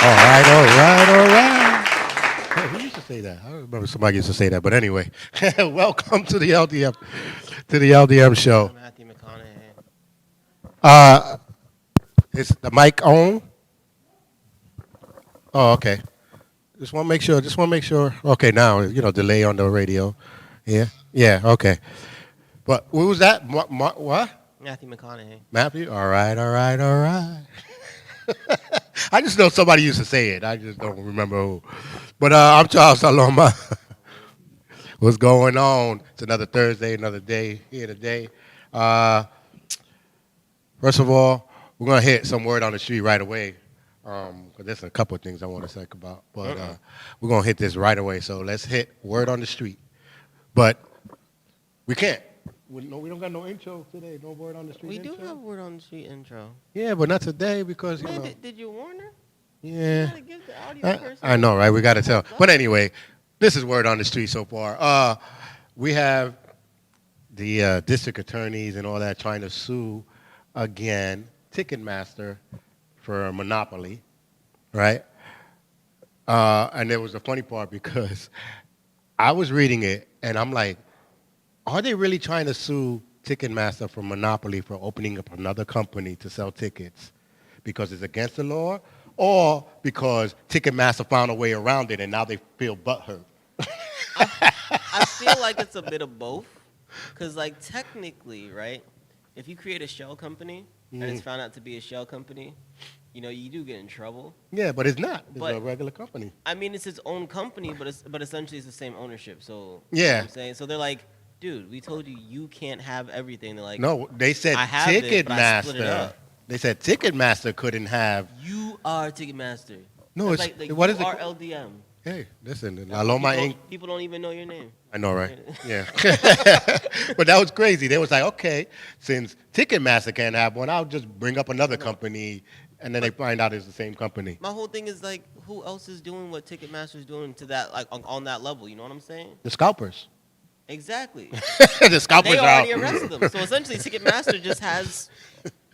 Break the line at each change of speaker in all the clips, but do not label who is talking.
All right, all right, all right. Hey, who used to say that? I don't remember somebody used to say that. But anyway, welcome to the LDM show.
Matthew McConaughey.
Uh, is the mic on? Oh, okay. Just want to make sure. Just want to make sure. Okay, now delay on the radio. Yeah, yeah. Okay. But who was that? What?
Matthew McConaughey.
Matthew. All right, all right, all right. I just know somebody used to say it. I just don't remember who. But I'm Charles Saloma. What's going on? It's another Thursday, another day here today. Uh, First of all, we're going to hit some word on the street right away. Because there's a couple of things I want to talk about. But we're going to hit this right away. So let's hit word on the street. But we can't. We don't got no intro today. No word on the street
We
intro.
do have word on the street intro.
Yeah, but not today because,
Man, did you warn her?
Yeah.
You gotta give the audio person.
I know, right? We got to tell. But anyway, this is word on the street so far. We have the district attorneys and all that trying to sue again Ticketmaster for a monopoly, right? And there was a funny part because I was reading it and I'm like, are they really trying to sue Ticketmaster for monopoly for opening up another company to sell tickets because it's against the law, or because Ticketmaster found a way around it and now they feel butthurt?
I feel like it's a bit of both. Because, like, technically, right, if you create a shell company and it's found out to be a shell company, you do get in trouble.
Yeah, but it's not. It's
But-
a regular company.
I mean, it's its own company, but essentially it's the same ownership. So,
Yeah.
you know what I'm saying? So they're like, dude, we told you can't have everything. They're like,
No, they said
I have it, but I split it
Ticketmaster.
up.
They said Ticketmaster couldn't have.
you are Ticketmaster.
No,
It's
it's
like
what
you
is it?
are LDM.
Hey, listen, Aloma Inc.
People don't even know your name.
I know, right? Yeah. But that was crazy. They was like, okay, since Ticketmaster can't have one, I'll just bring up another company, and then they find out it's the same company.
My whole thing is like, who else is doing what Ticketmaster's doing to that, like on that level? You know what I'm saying?
The scalpers.
Exactly.
The scalpers
They
are out.
already arrested them. So essentially, Ticketmaster just has,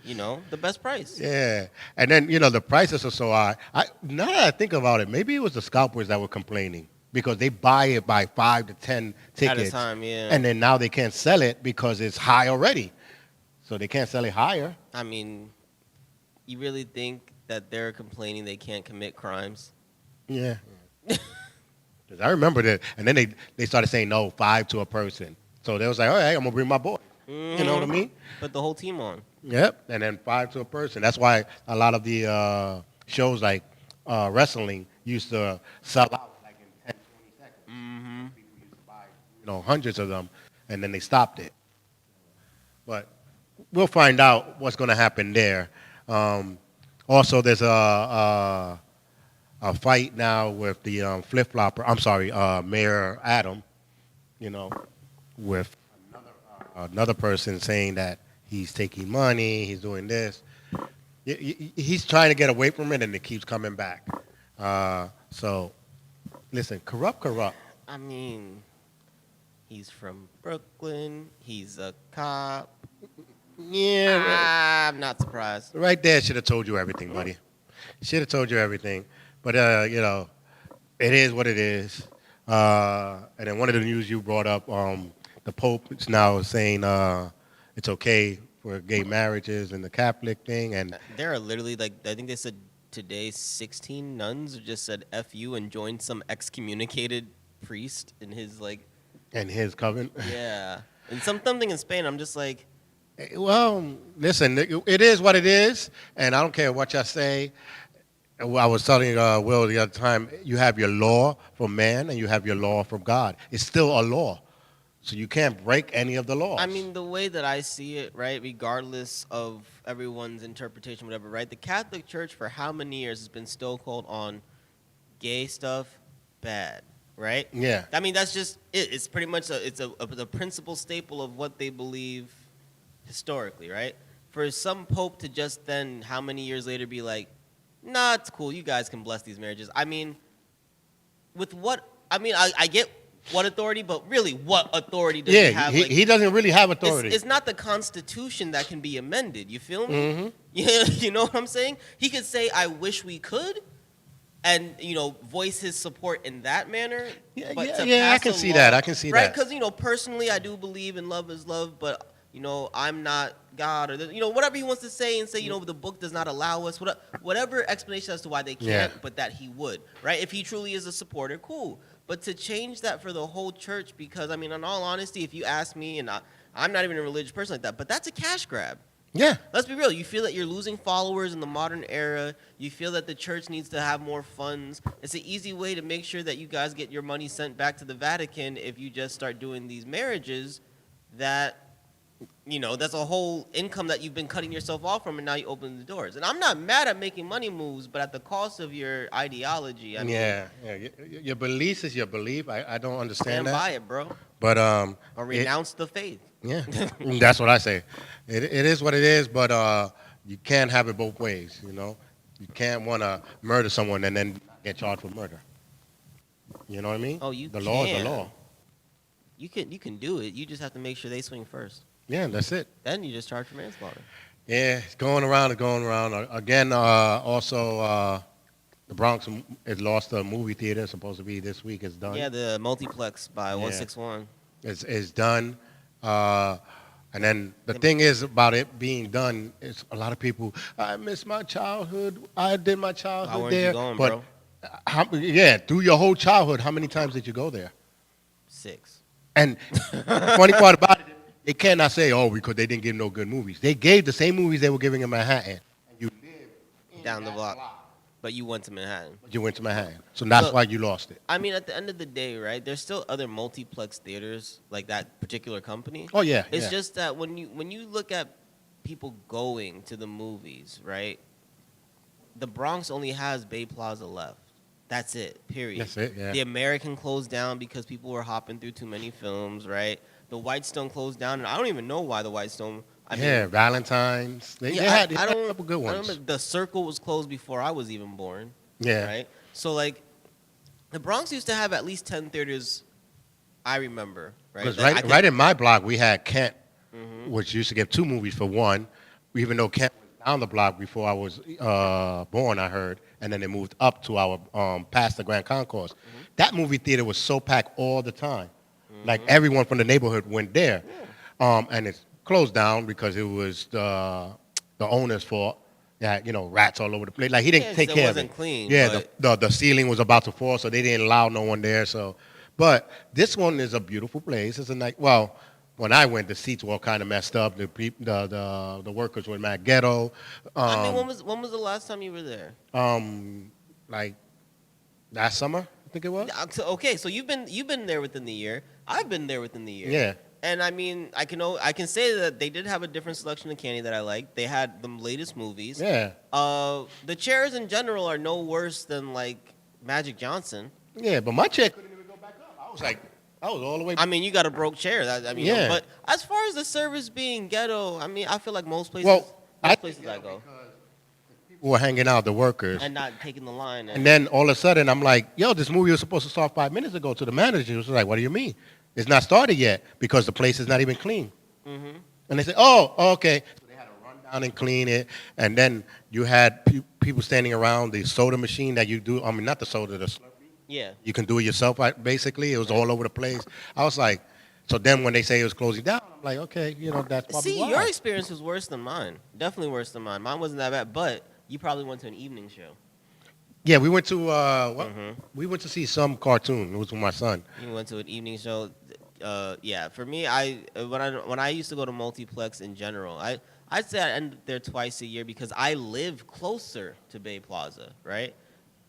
the best price.
Yeah, and then the prices are so high. Now that I think about it, maybe it was the scalpers that were complaining because they buy it by 5 to 10 tickets
At a time, yeah.
and then now they can't sell it because it's high already, so they can't sell it higher.
I mean, you really think that they're complaining they can't commit crimes?
Yeah, 'cause I remember that, and then they started saying no, 5 to a person. So they was like, all right, I'm gonna bring my boy. You know what I mean?
Put the whole team on.
Yep, and then 5 to a person. That's why a lot of the shows like wrestling used to sell out like in 10, 20 seconds.
Mm-hmm.
People used to buy, hundreds of them, and then they stopped it. But we'll find out what's going to happen there. Also, there's a fight now with the flip-flopper. I'm sorry, Mayor Adam, with another person saying that he's taking money, he's doing this. He's trying to get away from it, and it keeps coming back. So, listen, corrupt.
I mean, he's from Brooklyn. He's a cop.
Yeah,
I'm not surprised.
right there should have told you everything, buddy. Should have told you everything. But, it is what it is. And then one of the news you brought up, the Pope is now saying it's okay for gay marriages and the Catholic thing. And
There are literally, I think they said today 16 nuns just said F you and joined some excommunicated priest in his,
and his coven.
yeah. And something in Spain, I'm just like,
Well, listen, it is what it is, and I don't care what y'all say. I was telling Will the other time, you have your law from man and you have your law from God. It's still a law, so you can't break any of the laws.
I mean, the way that I see it, right, regardless of everyone's interpretation, whatever, right, the Catholic Church for how many years has been still called on gay stuff bad, right?
Yeah.
I mean, that's just it. It's pretty much the principal staple of what they believe historically, right? For some pope to just then, how many years later, be like, nah, it's cool. You guys can bless these marriages. I mean, with what? I mean, I get what authority, but really, what authority does he have?
He doesn't really have authority.
It's not the Constitution that can be amended. You feel me?
Mm-hmm.
You know what I'm saying? He could say, I wish we could, and voice his support in that manner.
Yeah,
But
yeah,
to
yeah. I
pass
can
a
see
law-
that. I can see
right?
that.
Because personally, I do believe in love is love, but I'm not God, or whatever he wants to say, and say the book does not allow us, whatever explanation as to why they can't,
Yeah.
but that he would, right? If he truly is a supporter, cool. But to change that for the whole church, because in all honesty, if you ask me, and I'm not even a religious person like that, but that's a cash grab.
Yeah.
Let's be real. You feel that you're losing followers in the modern era. You feel that the church needs to have more funds. It's an easy way to make sure that you guys get your money sent back to the Vatican if you just start doing these marriages that, that's a whole income that you've been cutting yourself off from, and now you open the doors. And I'm not mad at making money moves, but at the cost of your ideology. I mean,
Yeah. Your belief is your belief. I don't understand
stand
that.
by it, bro.
But
Or renounce the faith.
yeah, that's what I say. It is what it is, but you can't have it both ways. You can't want to murder someone and then get charged for murder. You know what I mean?
Oh, you
the law is the
can.
law.
You can do it. You just have to make sure they swing first.
Yeah, that's it.
Then you just charge for manslaughter.
Yeah, it's going around and going around. Again, also, the Bronx it lost a movie theater. It's supposed to be this week. It's done.
Yeah, the multiplex by 161.
It's done. And then the thing is about it being done is a lot of people, I miss my childhood. I did my childhood
How weren't
there.
you going,
but
bro?
through your whole childhood, how many times did you go there?
6.
And the funny part about it, they cannot say, oh, because they didn't give no good movies. They gave the same movies they were giving in Manhattan. And you lived
Down the block. But you went to Manhattan.
But you went to Manhattan. So that's
Look,
why you lost it.
I mean, at the end of the day, right, there's still other multiplex theaters like that particular company.
Oh, yeah.
It's
yeah.
just that when you look at people going to the movies, right, the Bronx only has Bay Plaza left. That's it, period.
That's it, yeah.
The American closed down because people were hopping through too many films, right? The Whitestone closed down, and I don't even know why the Whitestone.
Valentine's. They had a couple good ones.
The Circle was closed before I was even born.
Yeah.
Right? So, like, the Bronx used to have at least 10 theaters, I remember. Right?
Because
That I
right in my block, we had Kent,
Mhm.
which used to give 2 movies for one, even though Kent was down the block before I was born, I heard, and then they moved up to our past the Grand Concourse.
Mm-hmm.
That movie theater was so packed all the time. Like, everyone from the neighborhood went there. And it's closed down because it was the owner's fault. Yeah, rats all over the place. Like, he didn't take care of it.
It wasn't clean.
Yeah,
but
the ceiling was about to fall, so they didn't allow no one there. So, but this one is a beautiful place. It's a nice. Well, when I went, the seats were all kind of messed up. The workers were mad ghetto.
I mean, when was the last time you were there?
Like last summer, I think it was.
Okay, so you've been there within the year. I've been there within the year.
Yeah.
And I mean, I can say that they did have a different selection of candy that I liked. They had the latest movies.
Yeah.
The chairs in general are no worse than like Magic Johnson.
Yeah, but my chair couldn't even go back up. I was all the way.
I mean, you got a broke chair.
Yeah.
But as far as the service being ghetto, I mean, I feel like most places,
Well, I
go,
people were hanging out, the workers.
and not taking the line.
And then all of a sudden, I'm like, yo, this movie was supposed to start 5 minutes ago. To the manager, he was like, what do you mean? It's not started yet because the place is not even clean.
Mm-hmm.
And they say, oh, okay. So they had to run down and clean it. And then you had people standing around the soda machine that you do. I mean, not the soda, the Slurpee.
Yeah.
You can do it yourself, basically. It was all over the place. I was like, so then when they say it was closing down, I'm like, okay, that's probably
See,
why.
your experience was worse than mine. Definitely worse than mine. Mine wasn't that bad, but you probably went to an evening show.
Yeah, we went to
Mhm.
we went to see some cartoon. It was with my son.
You went to an evening show. Yeah, for me, when I used to go to multiplex in general, I'd say I end there twice a year because I live closer to Bay Plaza, right?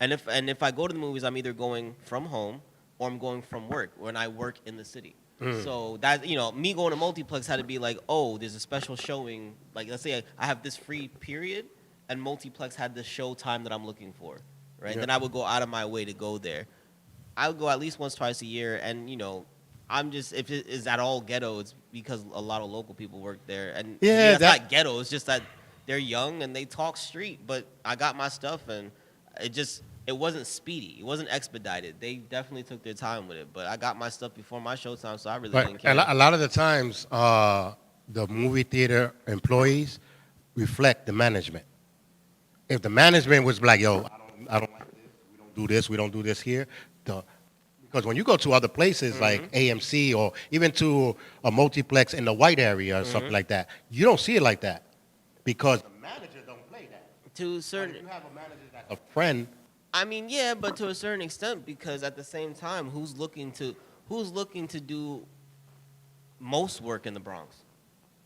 And if I go to the movies, I'm either going from home or I'm going from work when I work in the city. So that me going to multiplex had to be like, oh, there's a special showing. Like, let's say I have this free period, and multiplex had the show time that I'm looking for, right?
Yeah.
Then I would go out of my way to go there. I would go at least once, twice a year, and I'm just, if it is at all ghetto, it's because a lot of local people work there, and
Yeah,
it's not ghetto. It's just that they're young and they talk street. But I got my stuff, and it wasn't speedy. It wasn't expedited. They definitely took their time with it. But I got my stuff before my showtime, so I really didn't
But
care.
a lot of the times, the movie theater employees reflect the management. If the management was like, yo, I don't like this, we don't do this, we don't do this here. Because when you go to other places like AMC or even to a multiplex in the white area or something like that, you don't see it like that because the manager don't play that.
To a
But
certain,
if you have a manager that's a friend,
I mean, yeah, but to a certain extent, because at the same time, who's looking to do most work in the Bronx,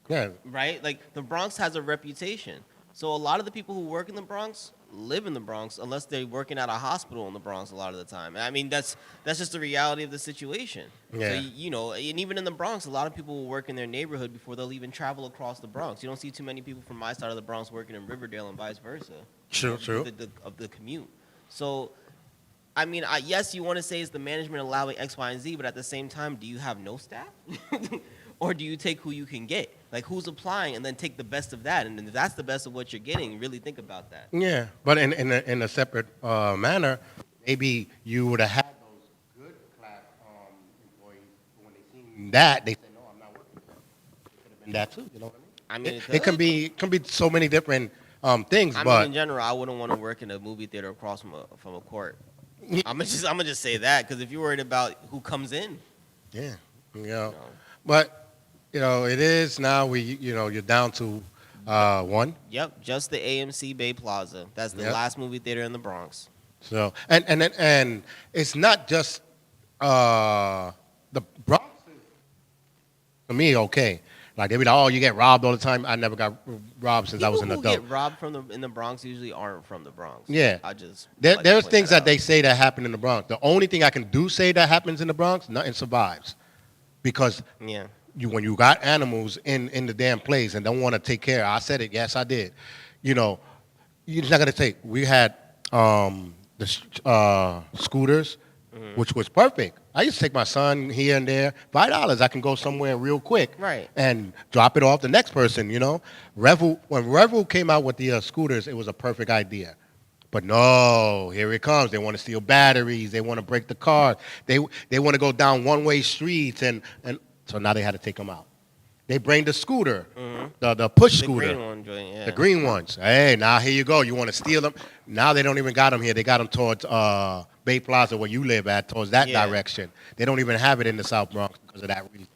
yeah,
right? Like the Bronx has a reputation, so a lot of the people who work in the Bronx live in the Bronx, unless they're working at a hospital in the Bronx a lot of the time. I mean, that's just the reality of the situation.
Yeah.
So you know, and even in the Bronx, a lot of people will work in their neighborhood before they'll even travel across the Bronx. You don't see too many people from my side of the Bronx working in Riverdale and vice versa.
True,
because
true.
of the commute. So, I mean, yes, you want to say it's the management allowing X, Y, and Z, but at the same time, do you have no staff? Or do you take who you can get? Like, who's applying and then take the best of that? And if that's the best of what you're getting, really think about that.
Yeah, but in a separate manner, maybe you would have had those good class employees. But when they seen that, they said, "No, I'm not working." It could have been that too. You know what I mean? It can be so many different things.
I
but
mean, in general, I wouldn't want to work in a movie theater across from a court. I'm gonna just say that because if you're worried about who comes in,
yeah,
you know.
but it is now. You're down to one.
Yep, just the AMC Bay Plaza. That's the
Yep.
last movie theater in the Bronx.
So and it's not just the Bronx. To me, okay. Like they be like, "Oh, you get robbed all the time." I never got robbed since I was an
People
adult.
who get robbed in the Bronx usually aren't from the Bronx.
Yeah.
I just
There's
like to point
things that
out.
they say that happen in the Bronx. The only thing I can say that happens in the Bronx, nothing survives, because
Yeah.
when you got animals in the damn place and don't want to take care. I said it. Yes, I did. You're just not gonna take. We had scooters, which was perfect. I used to take my son here and there. $5, I can go somewhere real quick,
Right.
and drop it off the next person. When Revel came out with the scooters, it was a perfect idea. But no, here it comes. They want to steal batteries. They want to break the car. They want to go down one-way streets, and so now they had to take them out. They bring the scooter, the push
The
scooter.
green one joint, yeah.
The green ones. Hey, now here you go. You want to steal them? Now they don't even got them here. They got them towards Bay Plaza, where you live at, towards that
Yeah.
direction. They don't even have it in the South Bronx because of that reason.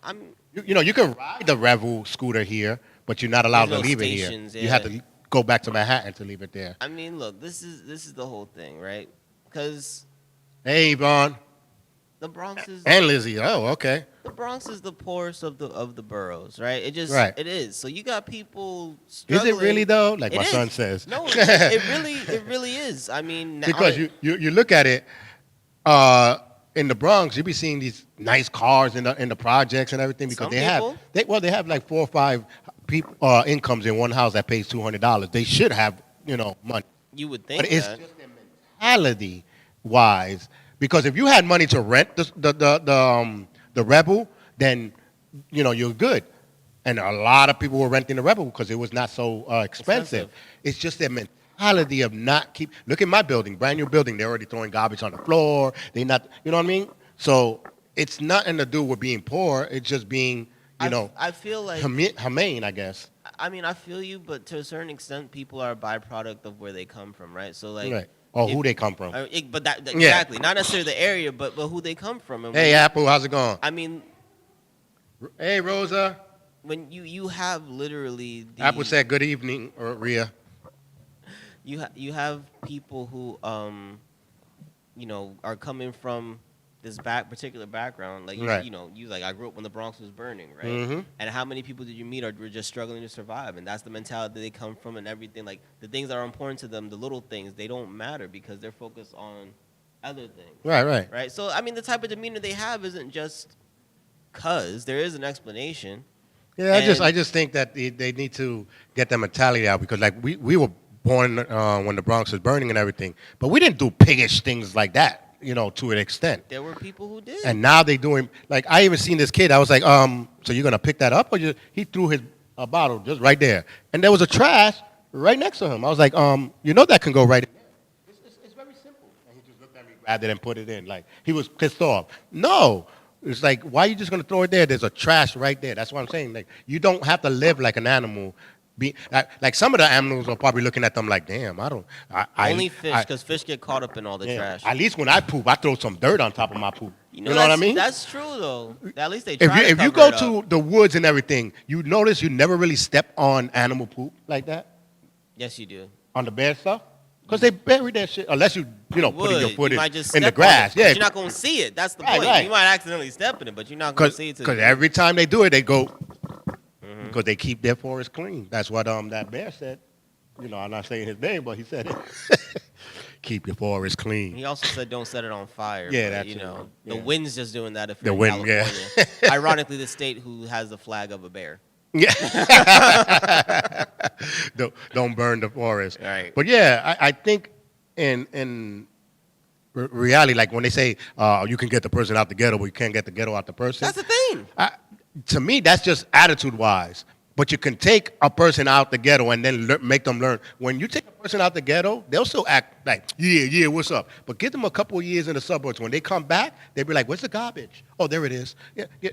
I'm
You can ride the Revel scooter here, but you're not allowed
There's
to
no
leave
stations,
it here. You have to go back to Manhattan to leave it there.
I mean, look, this is the whole thing, right? Because
Hey, Yvonne
the Bronx is
and Lizzie. Oh, okay.
the Bronx is the poorest of the boroughs, right? It just
Right.
it is. So you got people
Is
struggling.
it really though? Like
It
my
is.
son says.
No, it really is. I mean, now
Because you look at it in the Bronx, you be seeing these nice cars in the projects and everything because
Some
they have like 4 or 5 people incomes in one house that pays $200. They should have money,
you would think
but it's
that.
just their mentality wise. Because if you had money to rent the Rebel, then you're good. And a lot of people were renting the Rebel because it was not so expensive. It's just their mentality of not keep. Look at my building, brand new building. They're already throwing garbage on the floor. They not, you know what I mean? So it's nothing to do with being poor. It's just being,
I feel like
humane, I guess.
I mean, I feel you, but to a certain extent, people are a byproduct of where they come from, right? So like,
Right. Or who they come from.
but exactly, not necessarily the area, but who they come from. And
Hey, Apple, how's it going?
I mean,
Hey, Rosa.
when you have literally
Apple said good evening, or Rhea.
you have people who are coming from this particular background, like
Right.
you like I grew up when the Bronx was burning, right?
Mhm.
And how many people did you meet were just struggling to survive? And that's the mentality that they come from, and everything. Like the things that are important to them, the little things, they don't matter because they're focused on other things,
Right.
right? So I mean, the type of demeanor they have isn't just cause there is an explanation.
Yeah, I just think that they need to get that mentality out because like we were born when the Bronx was burning and everything, but we didn't do piggish things like that, to an extent.
There were people who did.
And now they doing like I even seen this kid. I was like, so you're gonna pick that up or he threw his bottle just right there, and there was a trash right next to him. I was like, that can go right in there. It's very simple. And he just looked at me, grabbed it, and put it in. Like he was pissed off. No. It's like, why are you just going to throw it there? There's a trash right there. That's what I'm saying. Like, you don't have to live like an animal Like some of the animals are probably looking at them like, damn, I don't.
Only fish, because fish get caught up in all the
yeah,
trash.
at least when I poop, I throw some dirt on top of my poop.
You know,
what I mean?
That's true though. At least they
If
try
you
to
if you
cover
go
it
to
up.
the woods and everything, you notice you never really step on animal poop like that
Yes, you do.
on the bear stuff because they bury that shit unless you putting your foot
You might just
in the
step on it,
grass.
'cause
Yeah,
you're not gonna see it. That's the
Right,
point.
right.
You might accidentally step in it, but you're not gonna see it.
because every time they do it, they go
Mm-hmm.
because they keep their forest clean. That's what that bear said. You know, I'm not saying his name, but he said it. Keep your forest clean.
He also said don't set it on fire.
Yeah,
but,
that's
you
it.
know,
Yeah.
the wind's just doing that if
The
you're in
wind, yeah.
California. Ironically, the state who has the flag of a bear.
Yeah. Don't burn the forest.
Right.
But yeah, I think in reality, like when they say you can get the person out the ghetto, but you can't get the ghetto out the person.
That's the thing.
To me, that's just attitude-wise. But you can take a person out the ghetto and then make them learn. When you take a person out the ghetto, they'll still act like, yeah, what's up? But give them a couple of years in the suburbs. When they come back, they'll be like, where's the garbage? Oh, there it is. Yeah.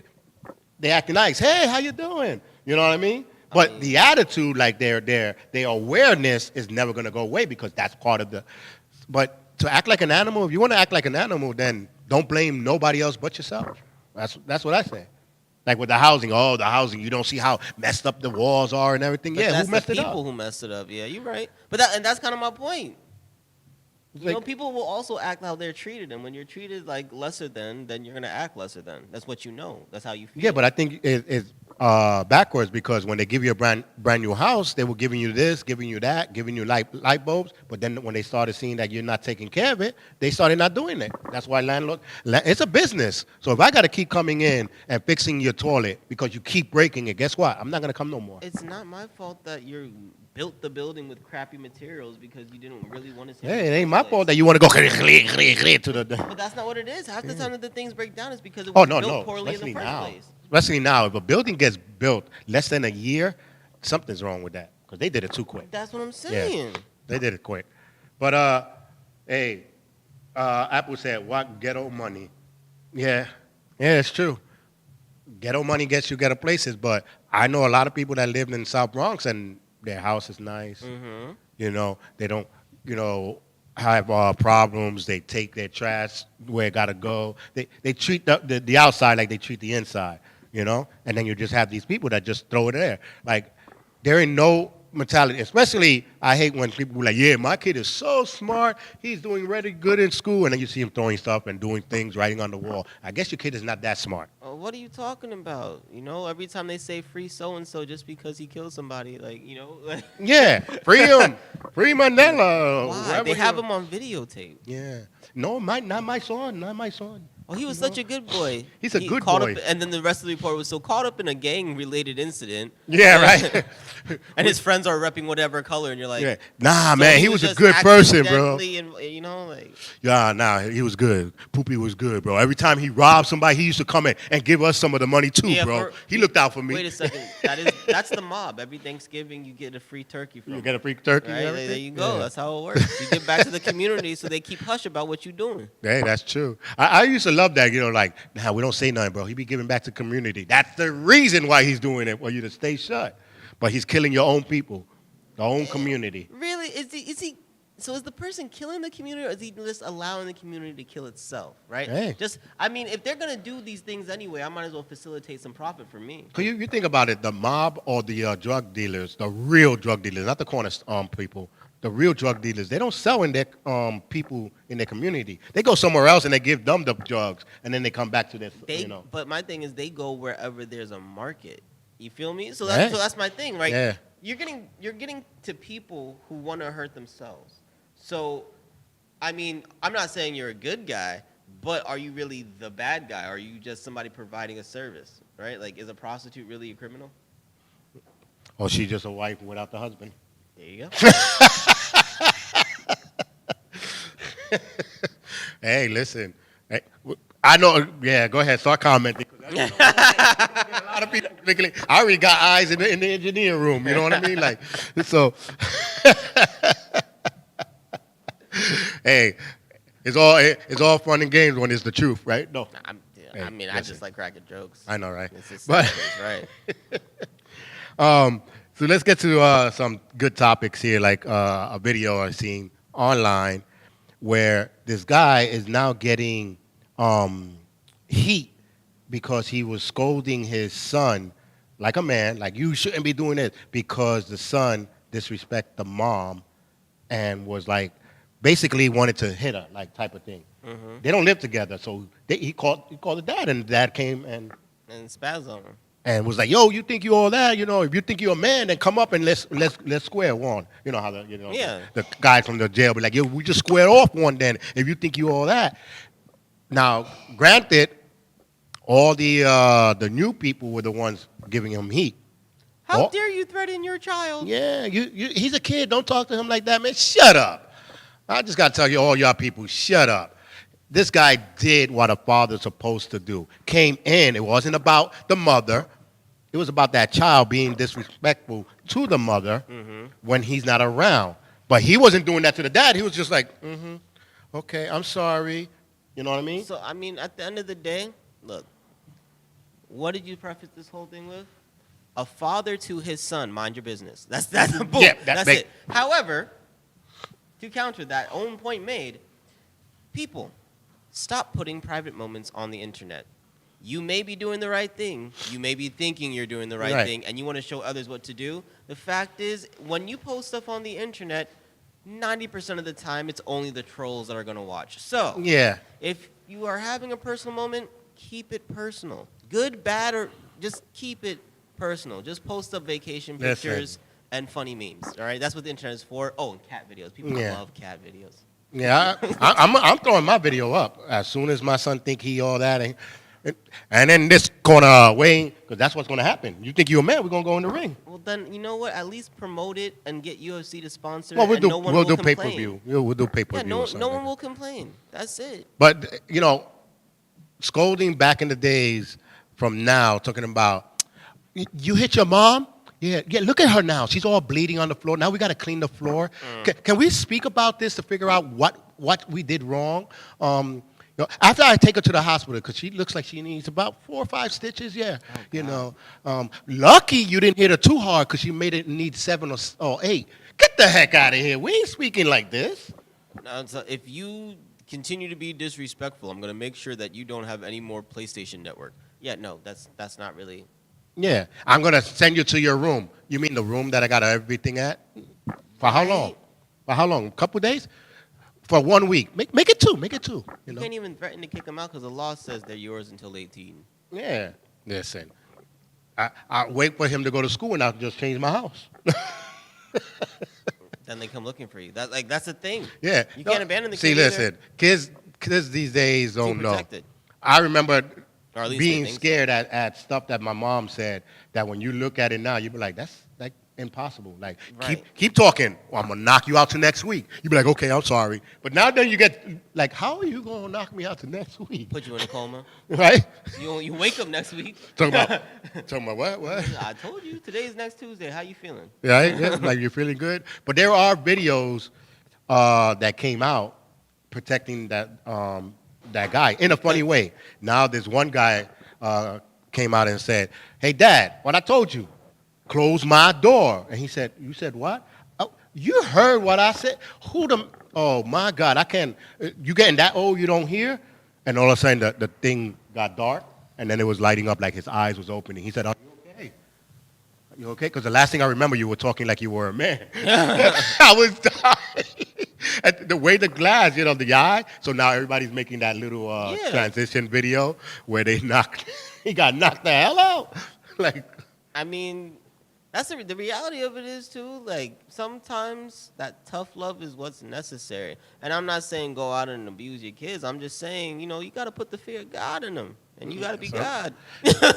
They acting nice. Hey, how you doing? You know what I mean? But the attitude, like their awareness is never going to go away because that's part of the. But to act like an animal, if you want to act like an animal, then don't blame nobody else but yourself. That's what I say. Like with the housing, you don't see how messed up the walls are and everything.
But
yeah,
that's
who messed
the
it up?
people who messed it up. Yeah, you're right. But that's kind of my point. You know, people will also act how they're treated, and when you're treated like lesser than, then you're gonna act lesser than. That's what you know. That's how you feel.
Yeah, but I think it's backwards because when they give you a brand new house, they were giving you this, giving you that, giving you light bulbs. But then when they started seeing that you're not taking care of it, they started not doing it. That's why it's a business. So if I got to keep coming in and fixing your toilet because you keep breaking it, guess what? I'm not gonna come no more.
It's not my fault that you built the building with crappy materials because you didn't really want to.
Hey, it ain't my fault that you want to go to the.
But that's not what it is. Half the time that the things break down is because it
Oh
was
no,
built
no.
poorly in the first place.
Especially now, if a building gets built less than a year, something's wrong with that because they did it too quick.
That's what I'm saying.
They did it quick. But hey, Apple said, "What ghetto money?" Yeah, it's true. Ghetto money gets you ghetto places, but I know a lot of people that lived in South Bronx and their house is nice.
Mm-hmm.
You know, they don't, have problems. They take their trash where it gotta go. They treat the outside like they treat the inside. And then you just have these people that just throw it there. Like there ain't no mentality. Especially I hate when people be like, yeah, my kid is so smart. He's doing really good in school, and then you see him throwing stuff and doing things, writing on the wall. I guess your kid is not that smart.
What are you talking about? Every time they say free so and so just because he killed somebody,
Yeah, free him, free Mandela.
Why? They have him on videotape.
Yeah, no, not my son.
Oh, he was such a good boy.
He's a good
caught
boy.
Up, and then the rest of the report was so caught up in a gang-related incident.
Yeah, right.
And his friends are repping whatever color, and you're like,
yeah. Nah,
so
man, he was a
just
good person, bro.
And,
Yeah, nah, he was good. Poopy was good, bro. Every time he robbed somebody, he used to come in and give us some of the money too,
Yeah,
bro. He looked out for me.
Wait a second. That's the mob. Every Thanksgiving, you get a free turkey from
You
them.
get a free turkey.
Right?
And everything?
There you go.
Yeah.
That's how it works. You give back to the community so they keep hush about what you're doing.
Hey, that's true. I used to love that, like, nah, we don't say nothing, bro. He be giving back to community. That's the reason why he's doing it, for you to stay shut. But he's killing your own people, the own community.
Really? Is he? So is the person killing the community, or is he just allowing the community to kill itself? Right?
Hey.
If they're gonna do these things anyway, I might as well facilitate some profit for me.
Cause you think about it, the mob or the drug dealers, the real drug dealers, not the corner people, the real drug dealers, they don't sell in their people in their community. They go somewhere else and they give them the drugs, and then they come back to this.
But my thing is, they go wherever there's a market. You feel me? So
Yeah.
that's my thing, right?
Yeah.
You're getting to people who want to hurt themselves. So, I'm not saying you're a good guy, but are you really the bad guy? Or are you just somebody providing a service, right? Like, is a prostitute really a criminal?
Or she's just a wife without the husband.
There you go.
Hey, listen. Hey, I know. Yeah, go ahead. Start commenting. A lot of people. I already got eyes in the engineer room. You know what I mean? Like, so. Hey, it's all fun and games when it's the truth, right? No.
I
listen.
just like cracking jokes.
I know, right?
It's just
But
right.
So let's get to some good topics here, like a video I seen online where this guy is now getting heat because he was scolding his son like a man, like you shouldn't be doing this because the son disrespect the mom and was like basically wanted to hit her, like type of thing. They don't live together, so he called the dad, and the dad came and
spaz on him.
and was like, "Yo, you think you all that? You know, if you think you're a man, then come up and let's square one." You know how
Yeah.
the guy from the jail be like, "Yo, we just square off one then. If you think you all that." Now, granted, all the new people were the ones giving him heat.
How
Oh.
dare you threaten your child?
Yeah, he's a kid. Don't talk to him like that, man. Shut up. I just got to tell you, all y'all people, shut up. This guy did what a father's supposed to do. Came in. It wasn't about the mother. It was about that child being disrespectful to the mother when he's not around. But he wasn't doing that to the dad. He was just like, okay, I'm sorry. You know what I mean?
So, I mean, at the end of the day, look, what did you preface this whole thing with? A father to his son, mind your business. That's boom.
Yeah,
that's it. However, to counter that own point made, people, stop putting private moments on the internet. You may be doing the right thing. You may be thinking you're doing the right thing, and you want to show others what to do. The fact is, when you post stuff on the internet, 90% of the time, it's only the trolls that are going to watch. So,
Yeah.
if you are having a personal moment, keep it personal. Good, bad, or just keep it personal. Just post up vacation
Listen.
pictures and funny memes. All right, that's what the internet is for. Oh, and cat videos. People love cat videos.
Yeah, I'm throwing my video up as soon as my son think he all that, and then this corner Wayne, because that's what's going to happen. You think you're a man? We're going to go in the ring.
Well, then you know what? At least promote it and get UFC to sponsor.
Well,
it, and no one will
do
complain.
pay-per-view. We'll do pay-per-view.
Yeah,
or
no
something.
one will complain. That's it.
But scolding back in the days from now, talking about you hit your mom. Yeah. Look at her now. She's all bleeding on the floor. Now we got to clean the floor. Can we speak about this to figure out what we did wrong? After I take her to the hospital, because she looks like she needs about 4 or 5 stitches. Yeah. Lucky you didn't hit her too hard because she made it need 7 or 8. Get the heck out of here. We ain't speaking like this.
Now, so if you continue to be disrespectful, I'm going to make sure that you don't have any more PlayStation Network. Yeah, no, that's not really.
Yeah. I'm going to send you to your room. You mean the room that I got everything at? For how long? For how long? A couple days? For 1 week. Make it 2. Make it 2.
You can't even threaten to kick them out because the law says they're yours until 18.
Yeah. Listen. I wait for him to go to school and I'll just change my house.
Then they come looking for you. That's the thing.
Yeah.
You can't abandon the
kid. See, listen. Kids these days don't know.
Protected.
I remember
Or at least
being
they think
scared at stuff that my mom said that when you look at it now, you be like, that's like impossible. Like,
Right.
keep talking. Or I'm going to knock you out to next week. You be like, okay, I'm sorry. But now then you get, like, how are you going to knock me out to next week?
Put you in a coma.
Right?
You wake up next week.
Talking about what?
I told you today's next Tuesday. How you feeling?
Right? Yeah, like you're feeling good. But there are videos that came out protecting that guy in a funny way. Now there's one guy came out and said, "Hey, Dad, what I told you, close my door." And he said, "You said what? Oh, you heard what I said? Oh, my God, I can't. You getting that old you don't hear?" And all of a sudden the thing got dark, and then it was lighting up like his eyes was opening. He said, "Are you okay? Are you okay?" Because the last thing I remember, you were talking like you were a man. I was dying. And the way the glass, the eye. So now everybody's making that little transition video where he got knocked the hell out. Like,
I mean, that's the reality of it is too. Like sometimes that tough love is what's necessary. And I'm not saying go out and abuse your kids. I'm just saying, you got to put the fear of God in them, and you got to be God.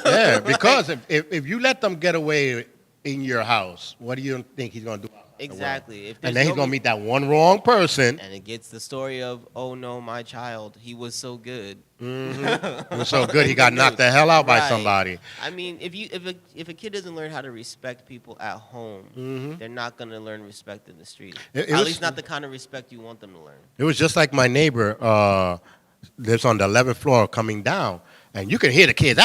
yeah, because if you let them get away in your house, what do you think he's gonna do?
Exactly.
And then he's going to meet that one wrong person.
And it gets the story of, oh, no, my child, he was so good.
Mm-hmm. He was so good, he got knocked the hell out by somebody.
I mean, if a kid doesn't learn how to respect people at home, they're not going to learn respect in the street. At least not the kind of respect you want them to learn. It
was just like my neighbor lives on the 11th floor coming down. And you can hear the kids,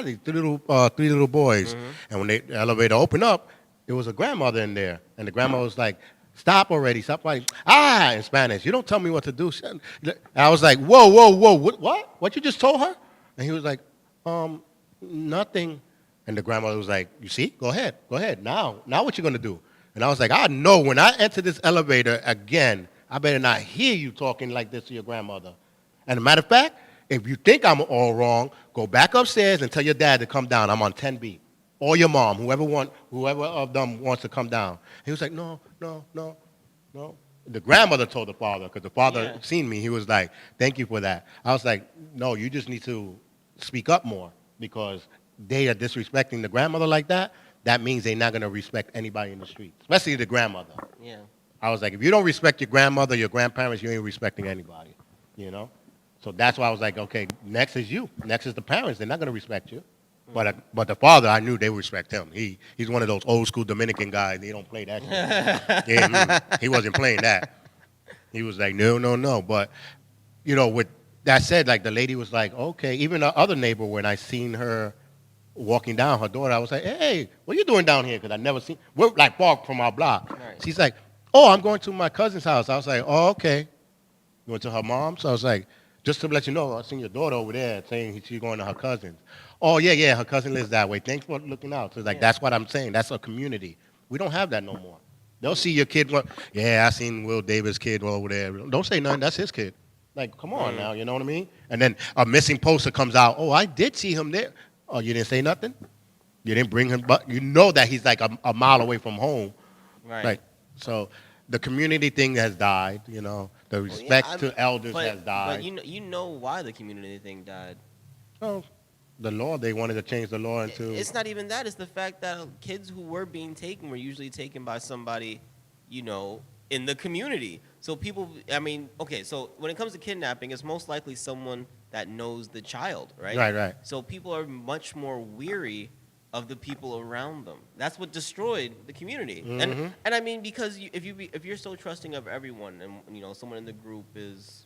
these three little boys. And when the elevator opened up, it was a grandmother in there, and the grandma was like, "Stop already, stop fighting." Ah, in Spanish, you don't tell me what to do. And I was like, "Whoa, whoa, whoa, what? What you just told her?" And he was like, nothing. And the grandmother was like, "You see? Go ahead, go ahead. Now what you gonna do?" And I was like, "I know when I enter this elevator again, I better not hear you talking like this to your grandmother." And a matter of fact, if you think I'm all wrong, go back upstairs and tell your dad to come down. I'm on 10B. Or your mom, whoever of them wants to come down. He was like, "No, no, no, no." The grandmother told the father, because the father
Yeah.
seen me. He was like, "Thank you for that." I was like, "No, you just need to speak up more, because they are disrespecting the grandmother like that. That means they're not going to respect anybody in the street, especially the grandmother."
Yeah.
I was like, if you don't respect your grandmother, your grandparents, you ain't respecting anybody, you know? So that's why I was like, okay, next is you. Next is the parents. They're not going to respect you. But the father, I knew they would respect him. He's one of those old school Dominican guys. They don't play that shit. Yeah, he wasn't playing that. He was like, no, no, no. But, with that said, like the lady was like, okay. Even the other neighbor, when I seen her walking down, her daughter, I was like, "Hey, what you doing down here?" Because I never seen, we're like far from our block.
Right.
She's like, "Oh, I'm going to my cousin's house." I was like, "Oh, okay." You went to her mom's? So I was like, "Just to let you know, I seen your daughter over there saying she's going to her cousin's." "Oh, yeah, yeah, her cousin lives that way. Thanks for looking out." So it's like,
Yeah.
that's what I'm saying. That's a community. We don't have that no more. They'll see your kid. "Yeah, I seen Will Davis' kid over there." Don't say nothing. That's his kid. Like, come on now, you know what I mean? And then a missing poster comes out. "Oh, I did see him there." "Oh, you didn't say nothing? You didn't bring him, but you know that he's like a mile away from home."
Right.
Like, so the community thing has died, The
Well, yeah,
respect to elders has
but
died.
you know why the community thing died.
Oh, the law, they wanted to change the law into.
It's not even that. It's the fact that kids who were being taken were usually taken by somebody, in the community. So people, I mean, okay, so when it comes to kidnapping, it's most likely someone that knows the child, right?
Right, right.
So people are much more weary of the people around them. That's what destroyed the community. And I mean, because if you're so trusting of everyone, and someone in the group is,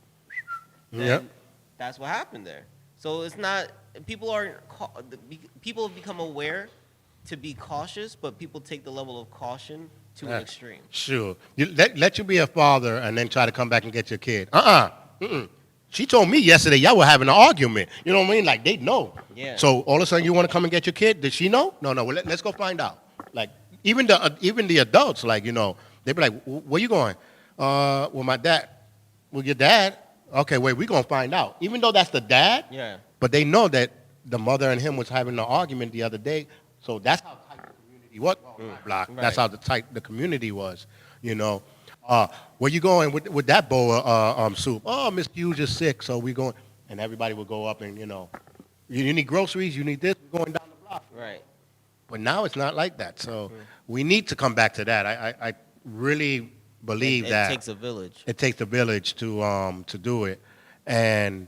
then
Yep.
that's what happened there. So it's not people people have become aware to be cautious, but people take the level of caution to an extreme.
Sure. Let you be a father and then try to come back and get your kid. Mm-mm. She told me yesterday y'all were having an argument. You know what I mean? Like, they know.
Yeah.
So all of a sudden you want to come and get your kid? Did she know? No, no. Well, let's go find out. Like, even the adults, like, they be like, "Where you going?" Well, my dad. "Well, your dad?" "Okay, wait, we going to find out." Even though that's the dad,
Yeah.
but they know that the mother and him was having an argument the other day. So that's how tight the community was. Block.
Right.
That's how tight the community was, Where you going with that bowl of soup? "Oh, Miss Hughes is sick, so we going." And everybody would go up and, you need groceries, you need this, we're going down the block.
Right.
But now it's not like that. So we need to come back to that. I really believe
It
that
takes a village.
it takes a village to do it. And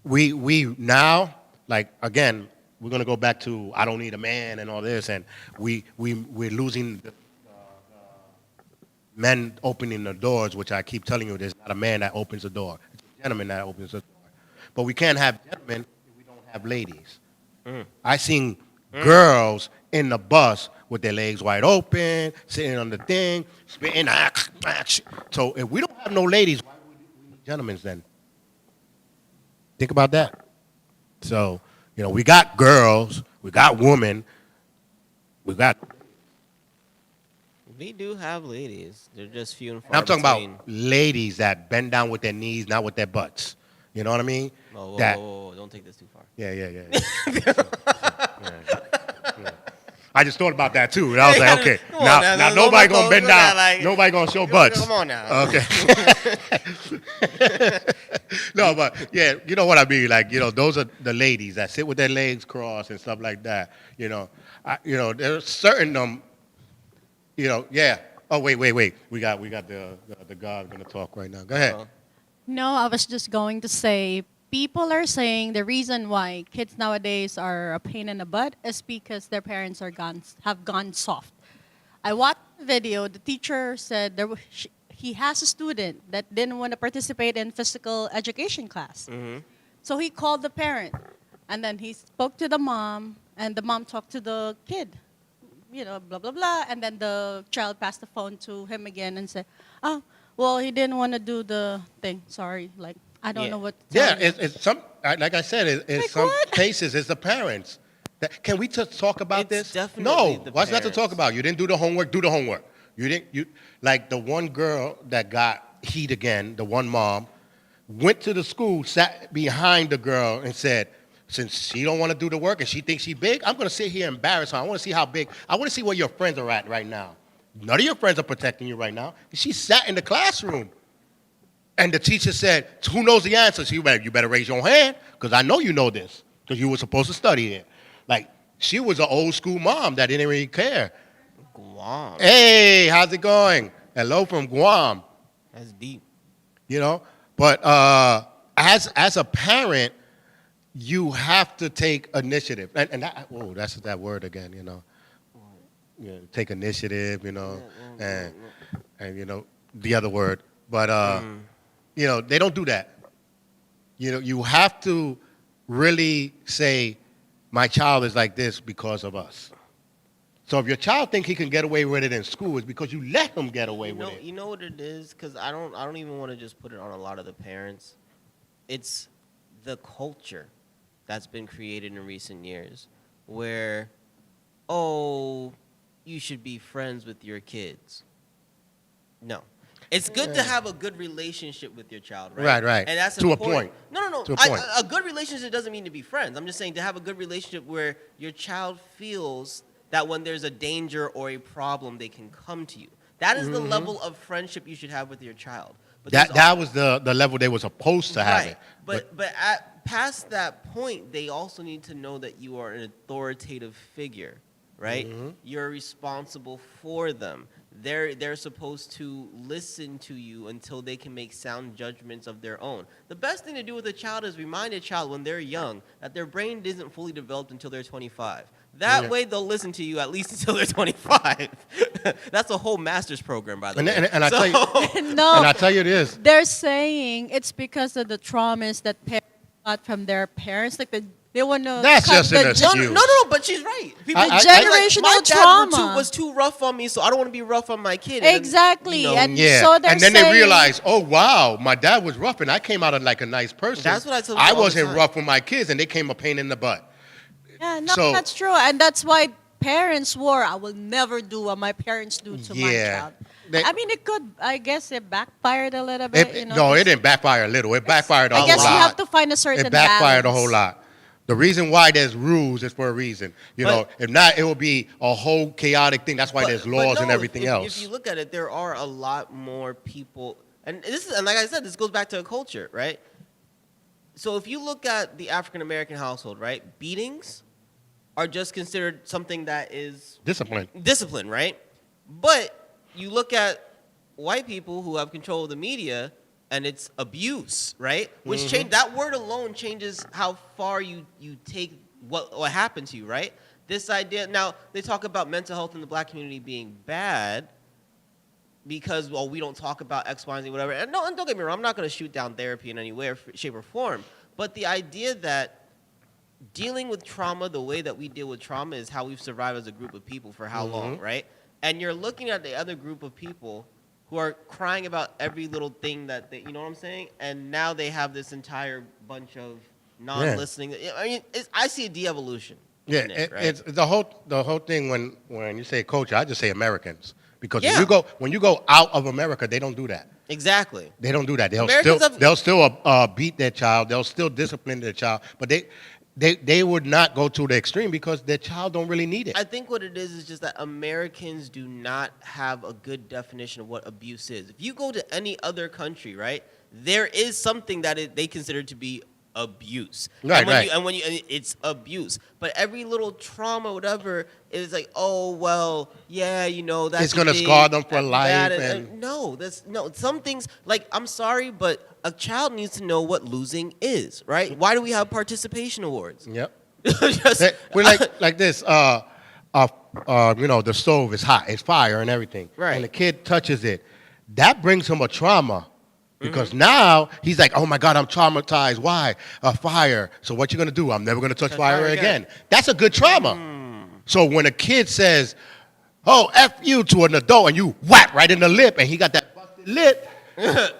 we now, like, again, we're gonna go back to "I don't need a man" and all this, and we're losing the men opening the doors, which I keep telling you, there's not a man that opens the door. It's a gentleman that opens the door. But we can't have gentlemen if we don't have ladies. I seen girls in the bus with their legs wide open, sitting on the thing, spitting. So if we don't have no ladies, why do we need gentlemen then? Think about that. So, we got girls, we got women, we got.
We do have ladies. They're just few and far
And I'm talking
between.
about ladies that bend down with their knees, not with their butts. You know what I mean?
Whoa,
that-
whoa, whoa, don't take this too far.
Yeah. Yeah. I just thought about that too. And I was like, okay,
Come on
now
now,
nobody
don't
gonna bend
do
down.
that, like-
Nobody gonna show butts.
Come on now.
Okay. No, but yeah, you know what I mean. Like, those are the ladies that sit with their legs crossed and stuff like that. There's certain Yeah. Oh, wait. We got the God gonna talk right now. Go ahead.
Uh-huh.
No, I was just going to say people are saying the reason why kids nowadays are a pain in the butt is because their parents have gone soft. I watched the video. The teacher said he has a student that didn't want to participate in physical education class. So he called the parent, and then he spoke to the mom, and the mom talked to the kid. blah, blah, blah. And then the child passed the phone to him again and said, oh, well, he didn't want to do the thing. Sorry. Like, I don't
Yeah.
know what to tell you.
It's some, like I said, in
Like
some
what?
cases, it's the parents. Can we just talk about
It's
this?
definitely
No,
the
what's not to talk
parents.
about? You didn't do the homework, do the homework. You like the one girl that got heat again, the one mom, went to the school, sat behind the girl and said, since she don't want to do the work and she thinks she's big, I'm going to sit here and embarrass her. I want to see how big. I want to see where your friends are at right now. None of your friends are protecting you right now. She sat in the classroom. And the teacher said, who knows the answer? So you better raise your hand because I know you know this because you were supposed to study it. Like, she was an old school mom that didn't really care.
Guam.
Hey, how's it going? Hello from Guam.
That's deep.
You know, but as a parent, you have to take initiative, and that's that word again. Take initiative. And the other word, but they don't do that. You have to really say, my child is like this because of us. So if your child think he can get away with it in school, it's because you let him get away with it.
You know what it is? Because I don't even want to just put it on a lot of the parents. It's the culture that's been created in recent years where, oh, you should be friends with your kids. No. It's good to have a good relationship with your child, right?
Right.
And that's
To a
important.
point.
No.
To a point.
A good relationship doesn't mean to be friends. I'm just saying to have a good relationship where your child feels that when there's a danger or a problem, they can come to you. That is the level of friendship you should have with your child. But
That was the level they were supposed to have it.
But past that point, they also need to know that you are an authoritative figure, right? You're responsible for them. They're supposed to listen to you until they can make sound judgments of their own. The best thing to do with a child is remind a child when they're young that their brain isn't fully developed until they're 25. That way, they'll listen to you at least until they're 25. That's a whole master's program, by the way.
And I tell you,
No,
and I tell you this.
they're saying it's because of the traumas that parents got from their parents. Like they want to.
That's just an excuse.
No, but she's right. People,
The
I-
generational
my dad
trauma.
was too rough on me, so I don't want to be rough on my kid.
Exactly. And
Yeah,
so they're
and then
saying,
they realize, oh wow, my dad was rough, and I came out like a nice person.
That's what I tell people all the
wasn't
time.
rough with my kids, and they came a pain in the butt.
Yeah, no,
So-
that's true. And that's why parents swore, I will never do what my parents do to my
Yeah.
child.
They-
I mean, I guess it backfired a little bit.
No, it didn't backfire a little. It backfired a
I
whole
guess
lot.
you have to find a certain
It backfired a
balance.
whole lot. The reason why there's rules is for a reason. If not, it will be a whole chaotic thing. That's why there's laws and everything else.
If you look at it, there are a lot more people, and like I said, this goes back to a culture, right? So if you look at the African American household, right, beatings are just considered something that is
Discipline.
right? But you look at white people who have control of the media, and it's abuse, right? Which change that word alone changes how far you take what happened to you, right? This idea now they talk about mental health in the black community being bad because we don't talk about X, Y, and Z, whatever. And don't get me wrong, I'm not going to shoot down therapy in any way or shape or form. But the idea that dealing with trauma the way that we deal with trauma is how we've survived as a group of people for how long, right? And you're looking at the other group of people who are crying about every little thing that they, you know what I'm saying? And now they have this entire bunch of non-listening. I mean, I see a de-evolution.
Yeah,
in it, right?
it's the whole thing when you say culture, I just say Americans because
Yeah.
when you go out of America, they don't do that.
Exactly.
They don't do that.
Americans
They'll still beat their child. They'll still discipline their child, but they would not go to the extreme because their child don't really need it.
I think what it is just that Americans do not have a good definition of what abuse is. If you go to any other country, right, there is something that they consider to be abuse.
Right,
and when it's abuse. But every little trauma, whatever, is like, oh well, yeah, that's
It's gonna scar them for life.
bad.
And
No, some things like I'm sorry, but a child needs to know what losing is, right? Why do we have participation awards?
yep.
Just-
We're like this. The stove is hot. It's fire and everything.
Right.
And the kid touches it. That brings him a trauma. Because now he's like, oh my God, I'm traumatized. Why? Fire. So what you gonna do? I'm never gonna touch fire again. That's a good trauma. So when a kid says, oh, F you to an adult, and you whack right in the lip, and he got that busted lip.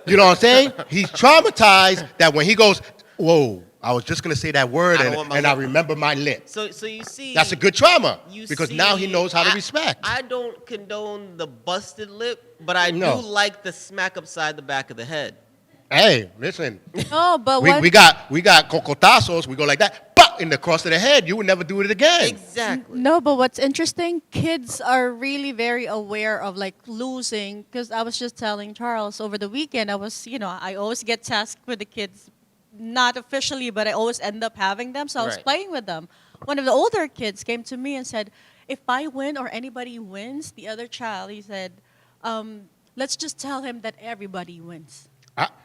You know what I'm saying? He's traumatized that when he goes, whoa, I was just going to say that word,
I don't want my
and I
lip.
remember my lip.
So you see,
That's a good trauma,
you
because
see,
now he knows how to respect.
I don't condone the busted lip, but I
No.
do like the smack upside the back of the head.
Hey, listen.
No, but
We got cocotazos. We go like that, pop, in the cross of the head. You would never do it again.
Exactly.
No, but what's interesting, kids are really very aware of like losing. Because I was just telling Charles over the weekend, I always get tasked with the kids, not officially, but I always end up having them. So I was
Right.
playing with them. One of the older kids came to me and said, if I win or anybody wins, the other child, he said, let's just tell him that everybody wins.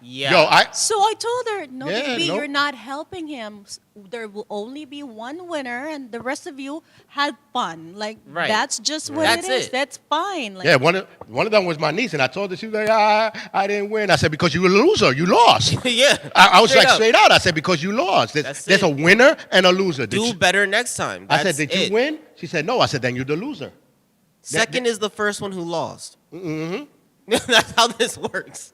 Yeah.
Yo,
So I told her, no,
Yeah,
baby,
no.
you're not helping him. There will only be one winner, and the rest of you had fun. Like,
Right.
that's just what
That's
it is.
it.
That's fine. Like,
yeah, one of them was my niece, and I told her, she was like, I didn't win. I said, because you were a loser. You lost.
Yeah.
I was like,
up.
straight out. I said, because you lost.
That's
There's a
it.
winner and a loser.
Do better next time.
I said,
That's
did
it.
you win? She said, no. I said, then you're the loser.
Second is the first one who lost. Mm-hmm. That's how this works.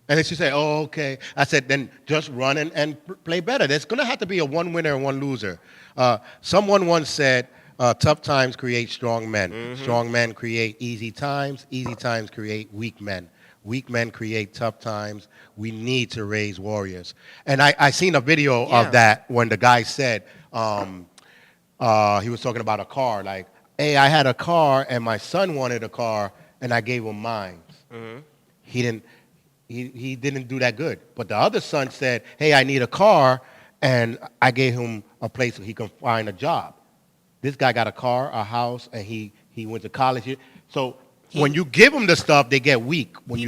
And then she said, oh, okay. I said, then just run and play better. There's going to have to be a one winner and one loser. Someone once said, tough times create strong men.
Mm-hmm.
Strong men create easy times create weak men. Weak men create tough times. We need to raise warriors. And I seen a video
Yeah.
of that when the guy said, he was talking about a car. Like, hey, I had a car and my son wanted a car and I gave him mine.
Mm-hmm.
He didn't do that good. But the other son said, hey, I need a car, and I gave him a place so he can find a job. This guy got a car, a house, and he went to college. So when you give them the stuff, they get weak. When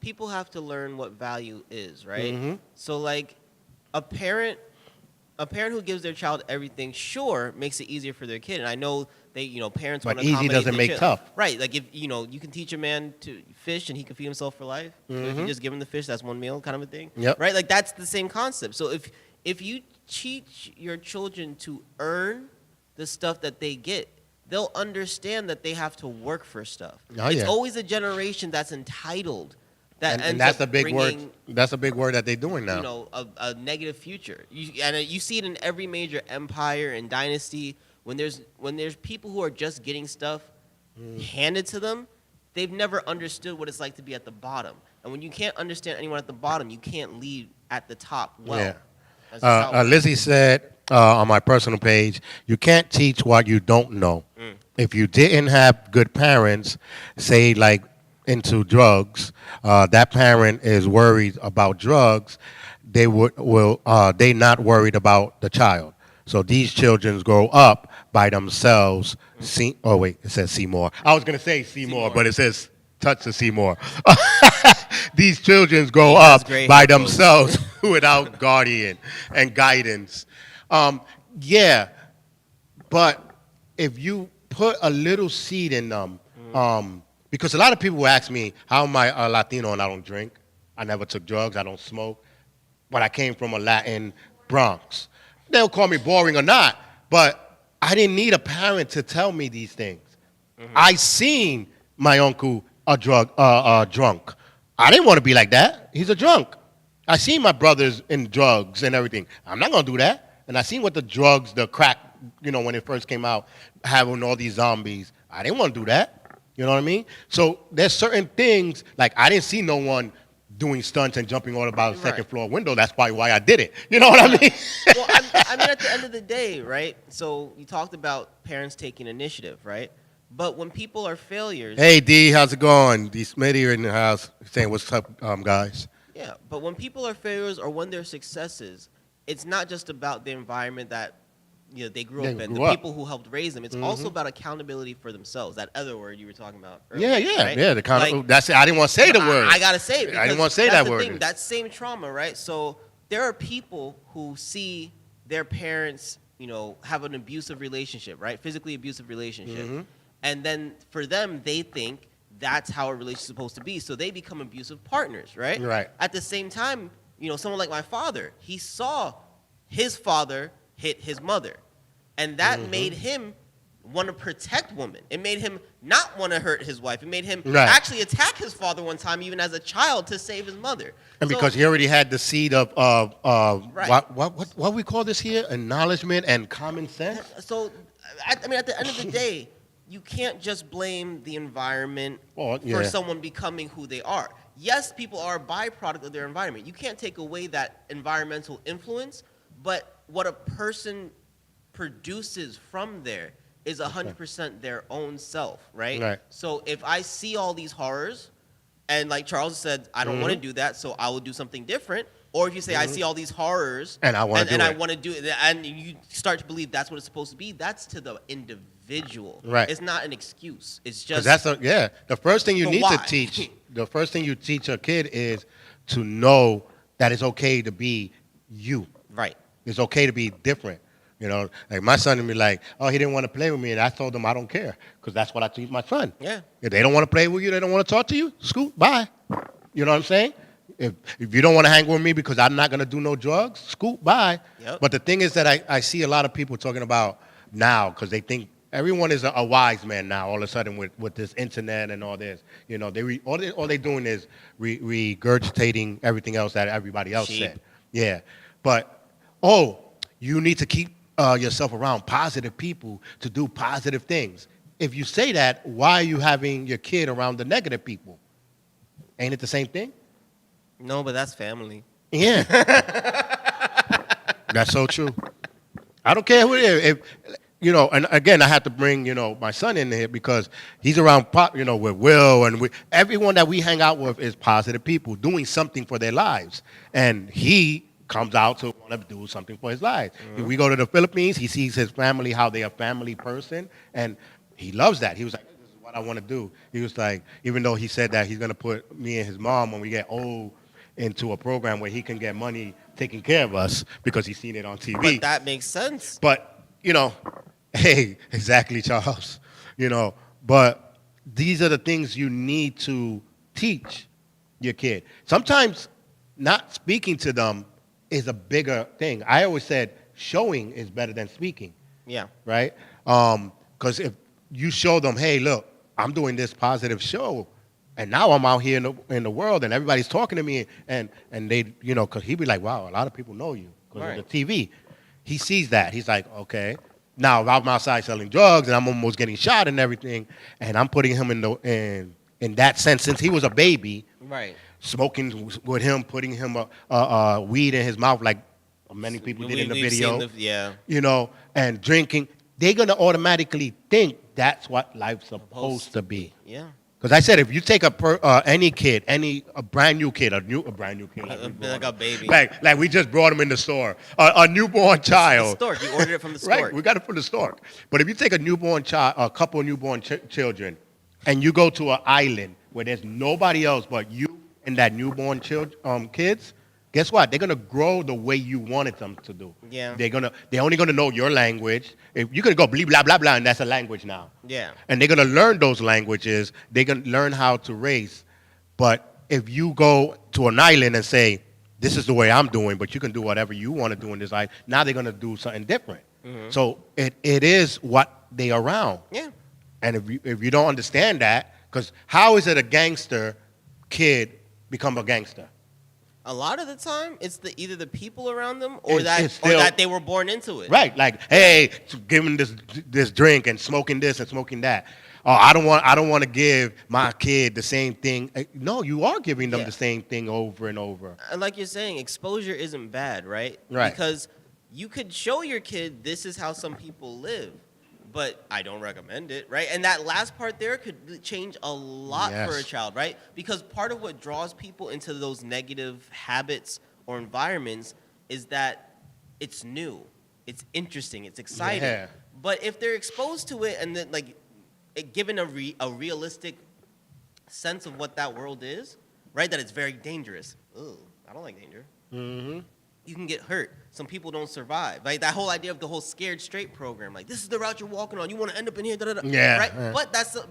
People have to learn what value is, right?
Mhm.
So like a parent who gives their child everything, sure, makes it easier for their kid. And I know parents
But
want to
easy
accommodate
doesn't
their
make
child.
tough.
Right. Like if you can teach a man to fish and he can feed himself for life. So if you just give him the fish, that's one meal kind of a thing.
Yep.
Right? Like that's the same concept. So if you teach your children to earn the stuff that they get, they'll understand that they have to work for stuff.
Oh,
It's
yeah.
always a generation that's entitled. That
and
ends
that's
up
a big word.
bringing,
That's a big word that they're doing now.
a negative future. You see it in every major empire and dynasty. When there's people who are just getting stuff handed to them, they've never understood what it's like to be at the bottom. And when you can't understand anyone at the bottom, you can't lead at the top well.
Yeah.
That's just how it works.
Lizzie said on my personal page, you can't teach what you don't know. If you didn't have good parents, say like into drugs, that parent is worried about drugs, they not worried about the child. So these children grow up by themselves. It says Seymour. I was going to say Seymour, but it says touch the Seymour. These children grow
has
up
gray
by
hair, folks.
themselves without guardian and guidance. Yeah, but if you put a little seed in them, because a lot of people will ask me, how am I a Latino and I don't drink? I never took drugs. I don't smoke. But I came from a Latin Bronx. They'll call me boring or not, but I didn't need a parent to tell me these things. I seen my uncle drunk. I didn't want to be like that. He's a drunk. I seen my brothers in drugs and everything. I'm not going to do that. And I seen what the drugs, the crack, when it first came out, having all these zombies. I didn't want to do that. You know what I mean? So there's certain things, like I didn't see no one doing stunts and jumping all about a second floor window. That's probably why I did it. You know what I mean?
Well, I mean, at the end of the day, right? So you talked about parents taking initiative, right? But when people are failures,
Hey, D, how's it going? D. Smitty here in the house saying, what's up, guys?
yeah. But when people are failures or when they're successes, it's not just about the environment that they grew up in, the people who helped raise them. It's also about accountability for themselves. That other word you were talking about earlier. Right?
Yeah. That's it. I didn't want to say the word.
I gotta say it.
I didn't want to say
that's
that
the
word.
thing, that same trauma, right? So there are people who see their parents, have an abusive relationship, right? Physically abusive relationship, and then for them, they think that's how a relationship is supposed to be. So they become abusive partners, right?
Right.
At the same time, someone like my father, he saw his father hit his mother, and that made him want to protect women. It made him not want to hurt his wife. It made him
Right.
actually attack his father one time, even as a child, to save his mother.
And
So-
because he already had the seed of
Right.
what we call this here, acknowledgement and common sense.
So, I mean, at the end of the day, you can't just blame the environment
Well, yeah.
for someone becoming who they are. Yes, people are a byproduct of their environment. You can't take away that environmental influence, but what a person produces from there is 100% their own self, right?
Right.
So if I see all these horrors, and like Charles said, I don't want to do that, so I will do something different. Or if you say, I see all these horrors,
And I wanna do
I
it.
want to do it, and you start to believe that's what it's supposed to be, that's to the individual.
Right.
It's not an excuse. It's
'Cause
just
the first thing you
So
need
why?
to teach. The first thing you teach a kid is to know that it's okay to be you.
right.
It's okay to be different. You know, like my son would be like, oh, he didn't want to play with me, and I told him I don't care, because that's what I teach my son.
Yeah.
If they don't want to play with you, they don't want to talk to you, scoot, bye. You know what I'm saying? If you don't want to hang with me because I'm not going to do no drugs, scoot, bye.
Yep.
But the thing is that I see a lot of people talking about now, because they think everyone is a wise man now all of a sudden with this internet and all this. You know, all they doing is regurgitating everything else that everybody else
Sheep.
said. Yeah. But, you need to keep yourself around positive people to do positive things. If you say that, why are you having your kid around the negative people? Ain't it the same thing?
No, but that's family.
Yeah. That's so true. I don't care who it is. If, and again, I have to bring, my son in here because he's around, with Will, and everyone that we hang out with is positive people doing something for their lives. And he comes out to want to do something for his life. If we go to the Philippines, he sees his family, how they're a family person, and he loves that. He was like, this is what I want to do. He was like, even though he said that he's going to put me and his mom, when we get old, into a program where he can get money taking care of us because he's seen it on TV.
But that makes sense.
But, hey, exactly, Charles. But these are the things you need to teach your kid. Sometimes not speaking to them is a bigger thing. I always said showing is better than speaking,
Yeah.
right? Because if you show them, hey, look, I'm doing this positive show, and now I'm out here in the world, and everybody's talking to me, and they, because he'd be like, wow, a lot of people know you because
Right.
of the TV. He sees that. He's like, okay. Now I'm outside selling drugs, and I'm almost getting shot and everything, and I'm putting him in that sense, since he was a baby,
Right.
smoking with him, putting him a weed in his mouth like many people did in the
We've
video,
seen yeah.
And drinking. They're going to automatically think that's what life's supposed to be.
Yeah.
Because I said, if you take any kid, a brand new kid, a brand new kid,
Like a baby.
like we just brought him in the store, a newborn
The
child,
stork. You ordered it from the
right?
stork.
We got it from the store. But if you take a newborn child, a couple of newborn children, and you go to an island where there's nobody else but you and that newborn kids, guess what? They're gonna grow the way you wanted them to do.
Yeah.
They're only gonna know your language. If you're gonna go blah blah blah blah, and that's a language now.
Yeah.
And they're gonna learn those languages. They're gonna learn how to race. But if you go to an island and say, "This is the way I'm doing," but you can do whatever you want to do in this island, now they're gonna do something different. So it is what they are around.
Yeah.
And if you don't understand that, because how is it a gangster kid become a gangster?
A lot of the time, it's either the people around them or
It's
or
still-
that they were born into it.
Right, like, hey, giving this drink and smoking this and smoking that. Oh, I don't want to give my kid the same thing. No, you are giving them
Yeah.
the same thing over and over.
And like you're saying, exposure isn't bad, right?
Right.
Because you could show your kid this is how some people live, but I don't recommend it, right? And that last part there could change a lot for a
Yes.
child, right? Because part of what draws people into those negative habits or environments is that it's new, it's interesting, it's exciting.
Yeah.
But if they're exposed to it and then given a realistic sense of what that world is, right? That it's very dangerous. Ugh, I don't like danger.
Mm-hmm.
You can get hurt. Some people don't survive. Like that whole idea of the whole Scared Straight program. Like this is the route you're walking on. You want to end up in here. Da, da, da.
Yeah,
Right.
yeah.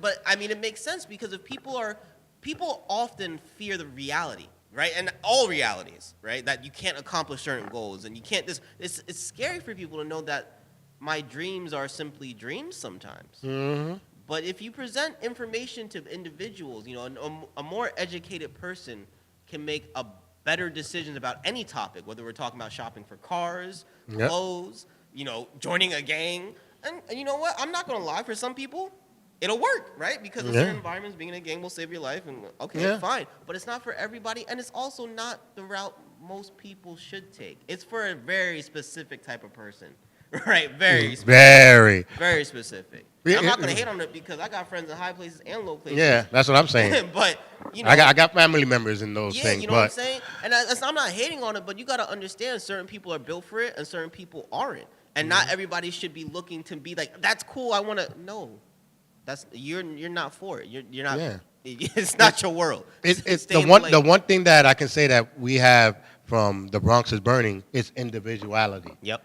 But I mean, it makes sense because if people often fear the reality, right? And all realities, right? That you can't accomplish certain goals and you can't. It's scary for people to know that my dreams are simply dreams sometimes.
Mm-hmm.
But if you present information to individuals, you know, a more educated person can make a better decisions about any topic, whether we're talking about shopping for cars,
Yep.
clothes, you know, joining a gang. And you know what? I'm not going to lie. For some people, it'll work, right? Because in
Yeah.
certain environments, being in a gang will save your life. And okay,
Yeah.
fine. But it's not for everybody. And it's also not the route most people should take. It's for a very specific type of person, right? Very specific.
Very.
Very specific.
Yeah,
I'm not
yeah.
gonna hate on it because I got friends in high places and low places.
Yeah, that's what I'm saying.
but you know,
I got family members in those
yeah,
things,
you know what I'm
but
saying. And I'm not hating on it, but you got to understand certain people are built for it and certain people aren't, and not everybody should be looking to be like, that's cool. I want to. No, that's you're not for it. You're not.
Yeah.
It's not your world.
it's
Stay
the
in
one
lane.
the one thing that I can say that we have from The Bronx is Burning is individuality.
Yep.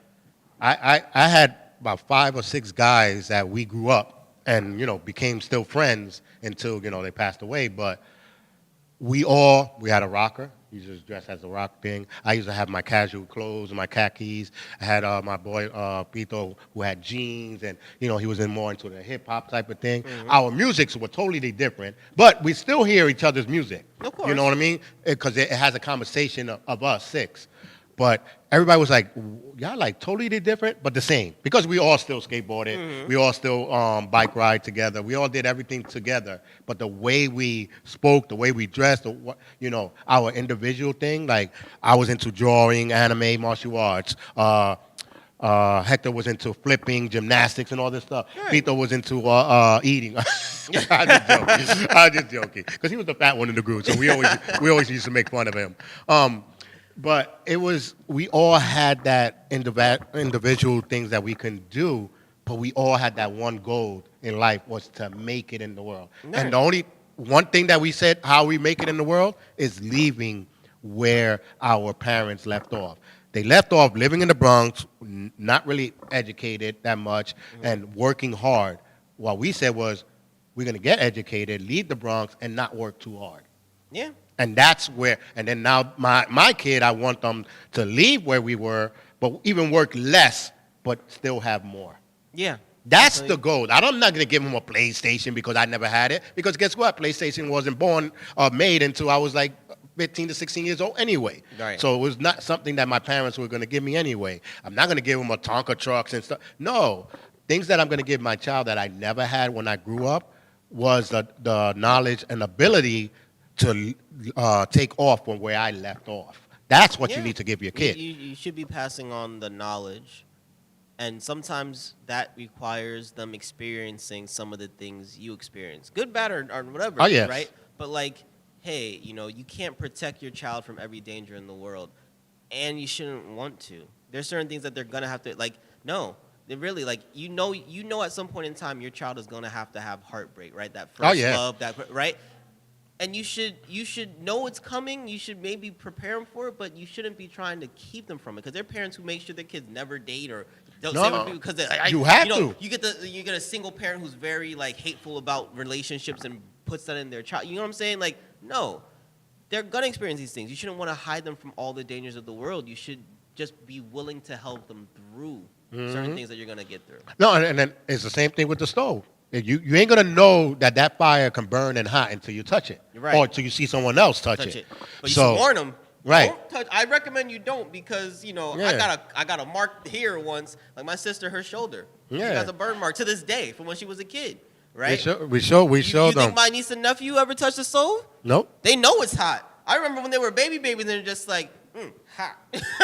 I had about 5 or 6 guys that we grew up and, you know, became still friends until, you know, they passed away. But we had a rocker. You just dress as a rock thing. I used to have my casual clothes and my khakis. I had my boy Pito who had jeans and, you know, he was more into the hip hop type of thing. Our musics were totally different, but we still hear each other's music.
Of course.
You know what I mean? Because it has a conversation of us 6. But everybody was like, y'all like totally different, but the same. Because we all still skateboarded. We all still bike ride together. We all did everything together. But the way we spoke, the way we dressed, you know, our individual thing, like I was into drawing, anime, martial arts. Hector was into flipping, gymnastics, and all this stuff.
Right.
Pito was into eating. I'm just joking. Because he was the fat one in the group, so we always used to make fun of him. But we all had that individual things that we can do, but we all had that one goal in life was to make it in the world.
Nice.
And the only one thing that we said how we make it in the world is leaving where our parents left off. They left off living in the Bronx, not really educated that much, and working hard. What we said was, we're going to get educated, leave the Bronx, and not work too hard.
Yeah.
And that's where, and then now my kid, I want them to leave where we were, but even work less, but still have more.
Yeah.
That's the goal. I'm not going to give them a PlayStation because I never had it. Because guess what? PlayStation wasn't made until I was like 15 to 16 years old anyway.
Right.
So it was not something that my parents were going to give me anyway. I'm not going to give them a Tonka trucks and stuff. No. Things that I'm going to give my child that I never had when I grew up was the knowledge and ability to take off from where I left off. That's what you need to give your kid.
You should be passing on the knowledge. And sometimes that requires them experiencing some of the things you experience. Good, bad, or whatever.
Oh, yes.
Right? But like, hey, you know, you can't protect your child from every danger in the world. And you shouldn't want to. There's certain things that they're going to have to, like, no. They really, like, you know at some point in time your child is going to have heartbreak, right? That first love, right? And you should know it's coming. You should maybe prepare them for it, but you shouldn't be trying to keep them from it. Because there are parents who make sure their kids never date or don't say what people, because
you have
to.
to.
You get a single parent who's very like hateful about relationships and puts that in their child. You know what I'm saying? Like, no, they're gonna experience these things. You shouldn't want to hide them from all the dangers of the world. You should just be willing to help them through certain things that you're gonna get through.
No, and then it's the same thing with the stove. You ain't gonna know that fire can burn and hot until you touch it,
Right.
or until you see someone else touch it.
But you should warn them.
Right.
Don't touch. I recommend you don't because
Yeah.
I got a mark here once, like my sister, her shoulder. She
Yeah.
has a burn mark to this day from when she was a kid. Right.
We show
You
them.
think my niece and nephew ever touched the stove?
Nope.
They know it's hot. I remember when they were babies, and they're just like, hot.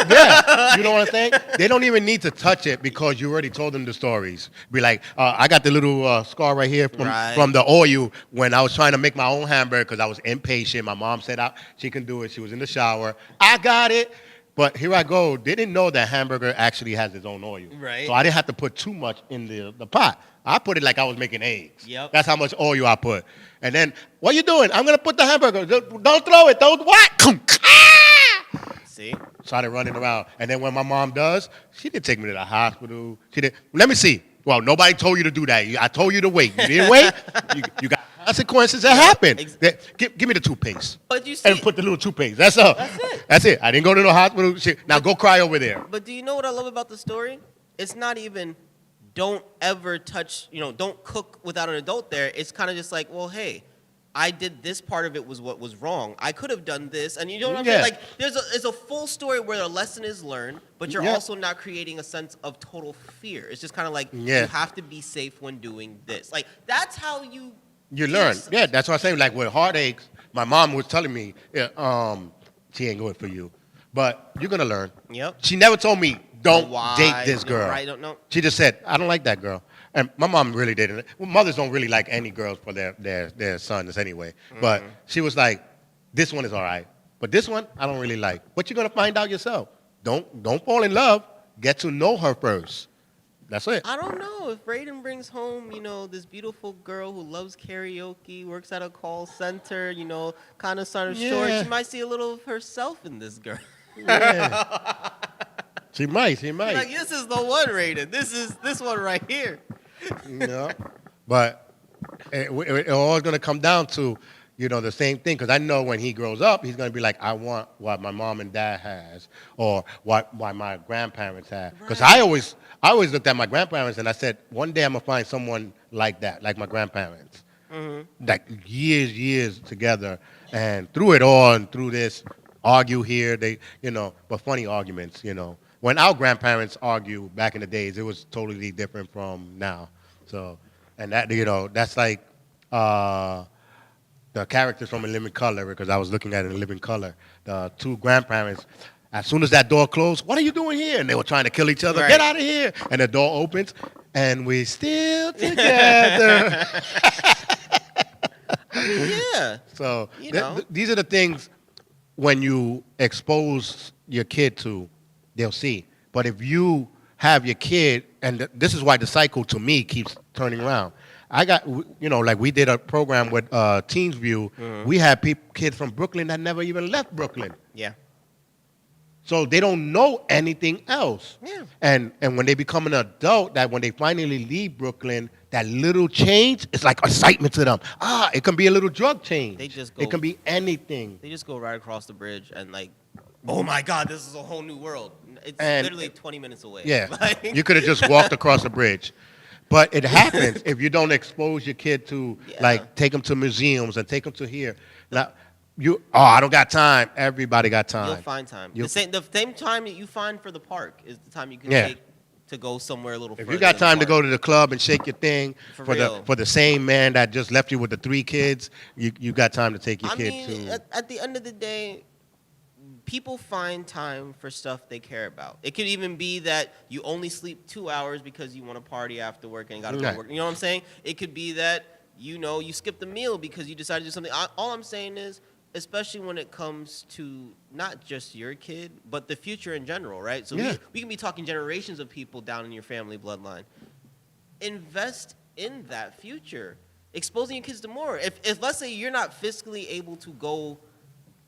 Yeah, you know what I'm saying? They don't even need to touch it because you already told them the stories. Be like, I got the little scar right here from the oil when I was trying to make my own hamburger because I was impatient. My mom said she can do it. She was in the shower. I got it. But here I go. They didn't know that hamburger actually has its own oil.
Right.
So I didn't have to put too much in the pot. I put it like I was making eggs.
Yep.
That's how much oil I put. And then, what you doing? I'm going to put the hamburger. Don't throw it. Don't what?
See?
Started running around. And then when my mom does, she didn't take me to the hospital. She did. Let me see. Well, nobody told you to do that. I told you to wait. You didn't wait. You got consequences that happen. Give me the toothpaste.
But you see,
and put the little toothpaste. That's all. That's it. I didn't go to the hospital. Shit. Now go cry over there.
But do you know what I love about the story? It's not even don't ever touch, don't cook without an adult there. It's kind of just like, well, hey, I did this part of it was what was wrong. I could have done this, and you know what I'm saying? Like, it's a full story where a lesson is learned, but you're also not creating a sense of total fear. It's just kind of like you have to be safe when doing this. Like, that's how you
learn. Yeah, that's what I'm saying. Like with heartaches, my mom was telling me, she ain't good for you, but you're gonna learn.
Yep.
She never told me don't date this girl.
Right? Don't know.
She just said, I don't like that girl. And my mom really didn't. Well, mothers don't really like any girls for their sons anyway. But she was like, this one is all right. But this one, I don't really like. But you're going to find out yourself. Don't fall in love. Get to know her first. That's it.
I don't know. If Raiden brings home, this beautiful girl who loves karaoke, works at a call center, kind of short, she might see a little of herself in this girl.
Yeah. She might.
Like, this is the one, Raiden. This one right here.
But it all going to come down to, the same thing. Because I know when he grows up, he's going to be like, I want what my mom and dad has, or what my grandparents had. Because I always looked at my grandparents and I said, one day I'm going to find someone like that, like my grandparents. Like years together. And through it all and through this, argue here, but funny arguments, When our grandparents argue back in the days, it was totally different from now. So, and that, that's like the characters from A Living Color, because I was looking at it in Living Color. The two grandparents, as soon as that door closed, what are you doing here? And they were trying to kill each other. Right. Get out of here. And the door opens, and we're still together.
Yeah.
So, these are the things when you expose your kid to, they'll see. But if you have your kid, and this is why the cycle to me keeps turning around. I got, like we did a program with Teens View. We had kids from Brooklyn that never even left Brooklyn.
Yeah.
So they don't know anything else.
Yeah.
And when they become an adult, that when they finally leave Brooklyn, that little change is like excitement to them. It can be a little drug change. It can be anything.
They just go right across the bridge and like, oh my God, this is a whole new world. It's literally 20 minutes away.
Yeah. You could have just walked across the bridge. But it happens if you don't expose your kid to, take them to museums and take them to here. Now, I don't got time. Everybody got time.
You'll find time. The same time that you find for the park is the time you can take to go somewhere a little further.
If you got time to go to the club and shake your thing for the same man that just left you with the 3 kids, you got time to take your kid to.
At the end of the day, people find time for stuff they care about. It could even be that you only sleep 2 hours because you want to party after work and got to go to work. You know what I'm saying? It could be that, you skipped a meal because you decided to do something. All I'm saying is, especially when it comes to not just your kid, but the future in general, right? So we can be talking generations of people down in your family bloodline. Invest in that future. Exposing your kids to more. If let's say you're not fiscally able to go,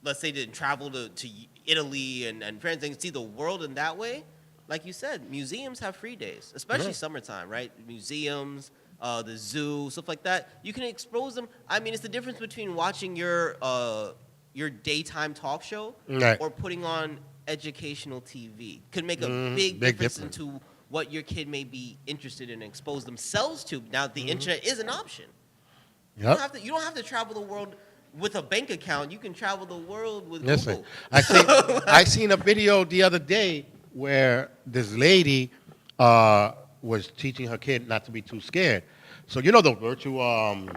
let's say to travel to Italy and France and see the world in that way, like you said, museums have free days, especially summertime, right? Museums, the zoo, stuff like that. You can expose them. I mean, it's the difference between watching your daytime talk show or putting on educational TV. Could make a big difference into what your kid may be interested in and expose themselves to. Now, the internet is an option. Yep. You don't have to travel the world with a bank account. You can travel the world with Google.
I seen a video the other day where this lady was teaching her kid not to be too scared. So the virtual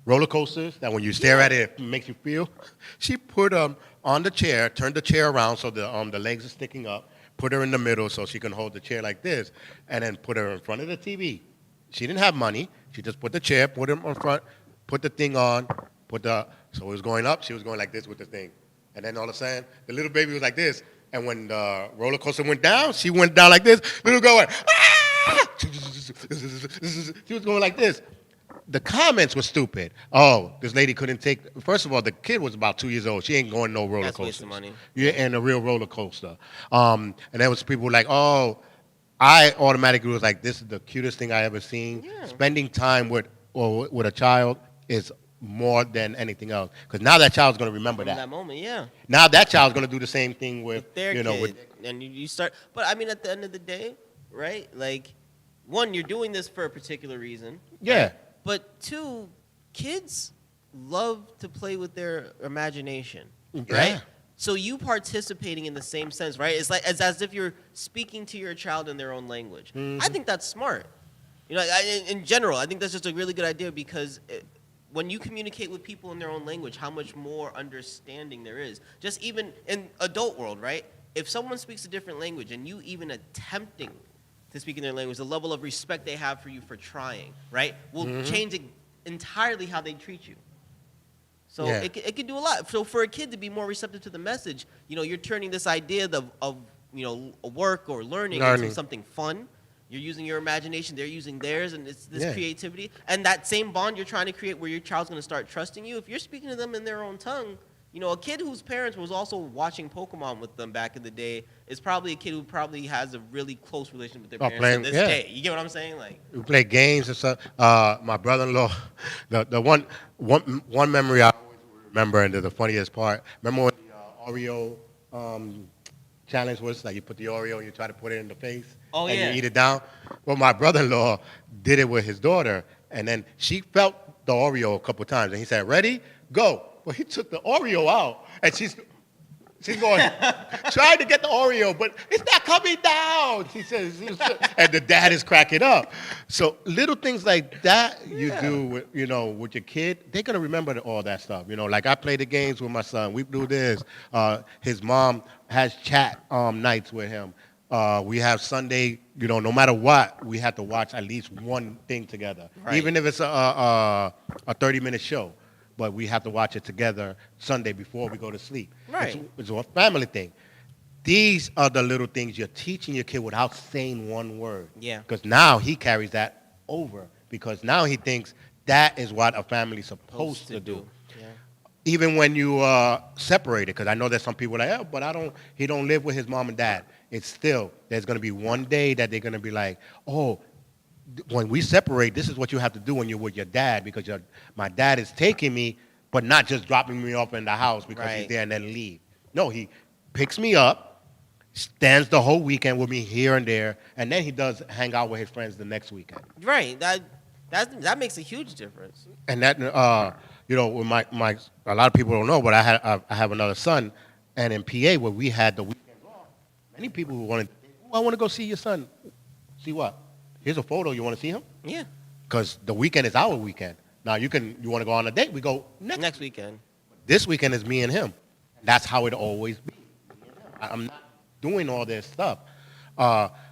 roller coasters that when you stare at it, it makes you feel. She put on the chair, turned the chair around so the legs are sticking up, put her in the middle so she can hold the chair like this, and then put her in front of the TV. She didn't have money. She just put the chair, put him in front, put the thing on, so it was going up. She was going like this with the thing. And then all of a sudden, the little baby was like this. And when the roller coaster went down, she went down like this. Little girl went, ah! She was going like this. The comments were stupid. Oh, this lady couldn't take. First of all, the kid was about 2 years old. She ain't going no roller coaster.
That's wasting money.
Yeah, and a real roller coaster. And there was people like, oh, I automatically was like, this is the cutest thing I ever seen. Yeah. Spending time with a child is more than anything else, because now that child's going to remember that.
That moment, yeah.
Now that child's going to do the same thing with
their kid. And you start. But I mean, at the end of the day, right? Like, one, you're doing this for a particular reason.
Yeah.
But two, kids love to play with their imagination,
Yeah.
right? So you participating in the same sense, right? It's like it's as if you're speaking to your child in their own language.
Mhm.
I think that's smart. You know, in general, I think that's just a really good idea because when you communicate with people in their own language, how much more understanding there is. Just even in adult world, right? If someone speaks a different language and you even attempting to speak in their language, the level of respect they have for you for trying, right, will change entirely how they treat you. So
Yeah.
it could do a lot. So for a kid to be more receptive to the message, you know, you're turning this idea of you know, a work or learning into something fun. You're using your imagination, they're using theirs, and it's this creativity. And that same bond you're trying to create where your child's going to start trusting you, if you're speaking to them in their own tongue, you know, a kid whose parents was also watching Pokemon with them back in the day is probably a kid who probably has a really close relationship with their parents
playing-
to this
yeah.
day. You get what I'm saying? Like,
We play games and stuff. My brother-in-law, the one memory I always remember, and the funniest part. Remember when the Oreo challenge was like you put the Oreo and you try to put it in the face,
Oh,
and
yeah.
you eat it down. Well, my brother-in-law did it with his daughter, and then she felt the Oreo a couple times, and he said, "Ready, go." Well, he took the Oreo out, and she's going, trying to get the Oreo, but it's not coming down. She says, and the dad is cracking up. So little things like that you do with, you know, with your kid, they're gonna remember all that stuff. You know, like I play the games with my son. We do this. His mom has chat nights with him. We have Sunday. You know, no matter what, we have to watch at least one thing together,
Right.
even if it's a 30-minute show. But we have to watch it together Sunday before we go to sleep.
Right.
It's a family thing. These are the little things you're teaching your kid without saying one word.
Yeah.
Because now he carries that over. Because now he thinks that is what a family's supposed to do.
Yeah.
Even when you separated, because I know there's some people like, oh, but he don't live with his mom and dad. It's still, there's going to be one day that they're going to be like, oh, when we separate, this is what you have to do when you're with your dad, because my dad is taking me, but not just dropping me off in the house because he's
Right.
there and then leave. No, he picks me up, stands the whole weekend with me here and there, and then he does hang out with his friends the next weekend.
Right. That makes a huge difference. And
And that, you know, with my a lot of people don't know, but I have another son, and in PA where we had the weekends off, many people who wanted, oh, I want to go see your son. See what? Here's a photo. You want to see him?
Yeah.
Because the weekend is our weekend. Now you want to go on a date? We go
Next weekend.
This weekend is me and him. That's how it always be. I'm not doing all this stuff.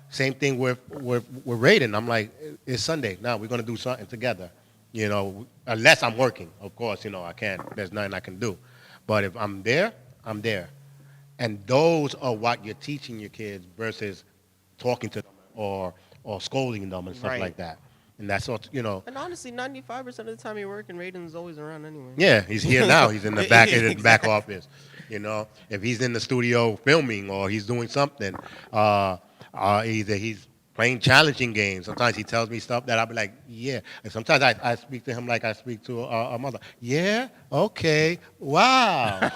Same thing with Raiden. I'm like, it's Sunday. Now we're gonna do something together. You know, unless I'm working, of course. You know, I can't. There's nothing I can do. But if I'm there, I'm there. And those are what you're teaching your kids versus talking to them or scolding them and stuff
Right.
like that. And that's what, you know.
And honestly, 95% of the time you're working, Raiden's always around anyway.
Yeah, he's here now. He's in the back in the back
Exactly.
office. You know, if he's in the studio filming or he's doing something, either he's playing challenging games. Sometimes he tells me stuff that I'll be like, yeah. And sometimes I speak to him like I speak to a mother. Yeah, okay, wow.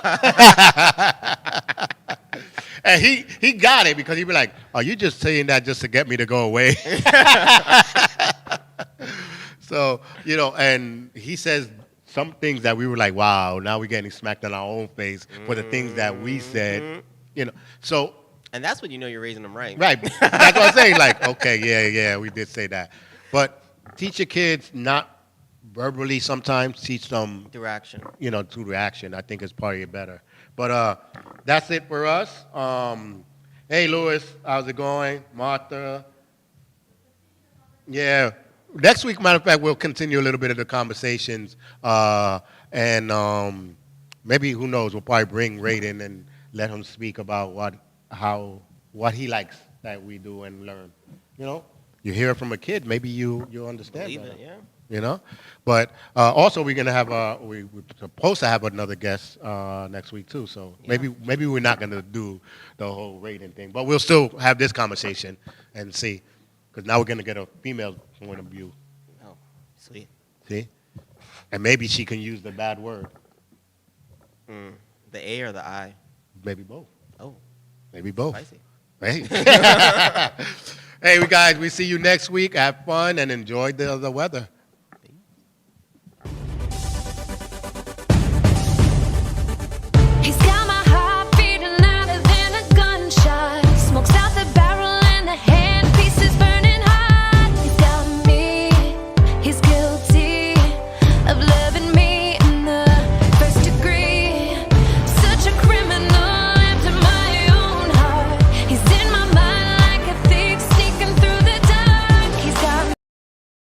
And he got it because he'd be like, are you just saying that just to get me to go away? So, you know, and he says some things that we were like, wow, now we're getting smacked in our own face for the things that we said, you know. So,
And that's when you know you're raising them right.
right, that's what I'm saying. Like, okay, yeah, we did say that. But teach your kids not verbally sometimes, teach them,
Through action.
you know, through the action. I think it's probably better. But that's it for us. Hey, Louis, how's it going? Martha? Yeah. Next week, matter of fact, we'll continue a little bit of the conversations. And maybe, who knows, we'll probably bring Raiden and let him speak about what he likes that we do and learn. You know, you hear it from a kid, maybe you understand
Believe
better.
it, yeah.
You know, but also we're gonna have we're supposed to have another guest next week too. So
Yeah.
maybe we're not gonna do the whole rating thing, but we'll still have this conversation and see, because now we're gonna get a female point of view.
Oh, sweet.
See, and maybe she can use the bad word.
The A or the I?
Maybe both.
Oh,
Maybe both.
spicy.
Right? Hey, we guys, we see you next week. Have fun and enjoy the weather.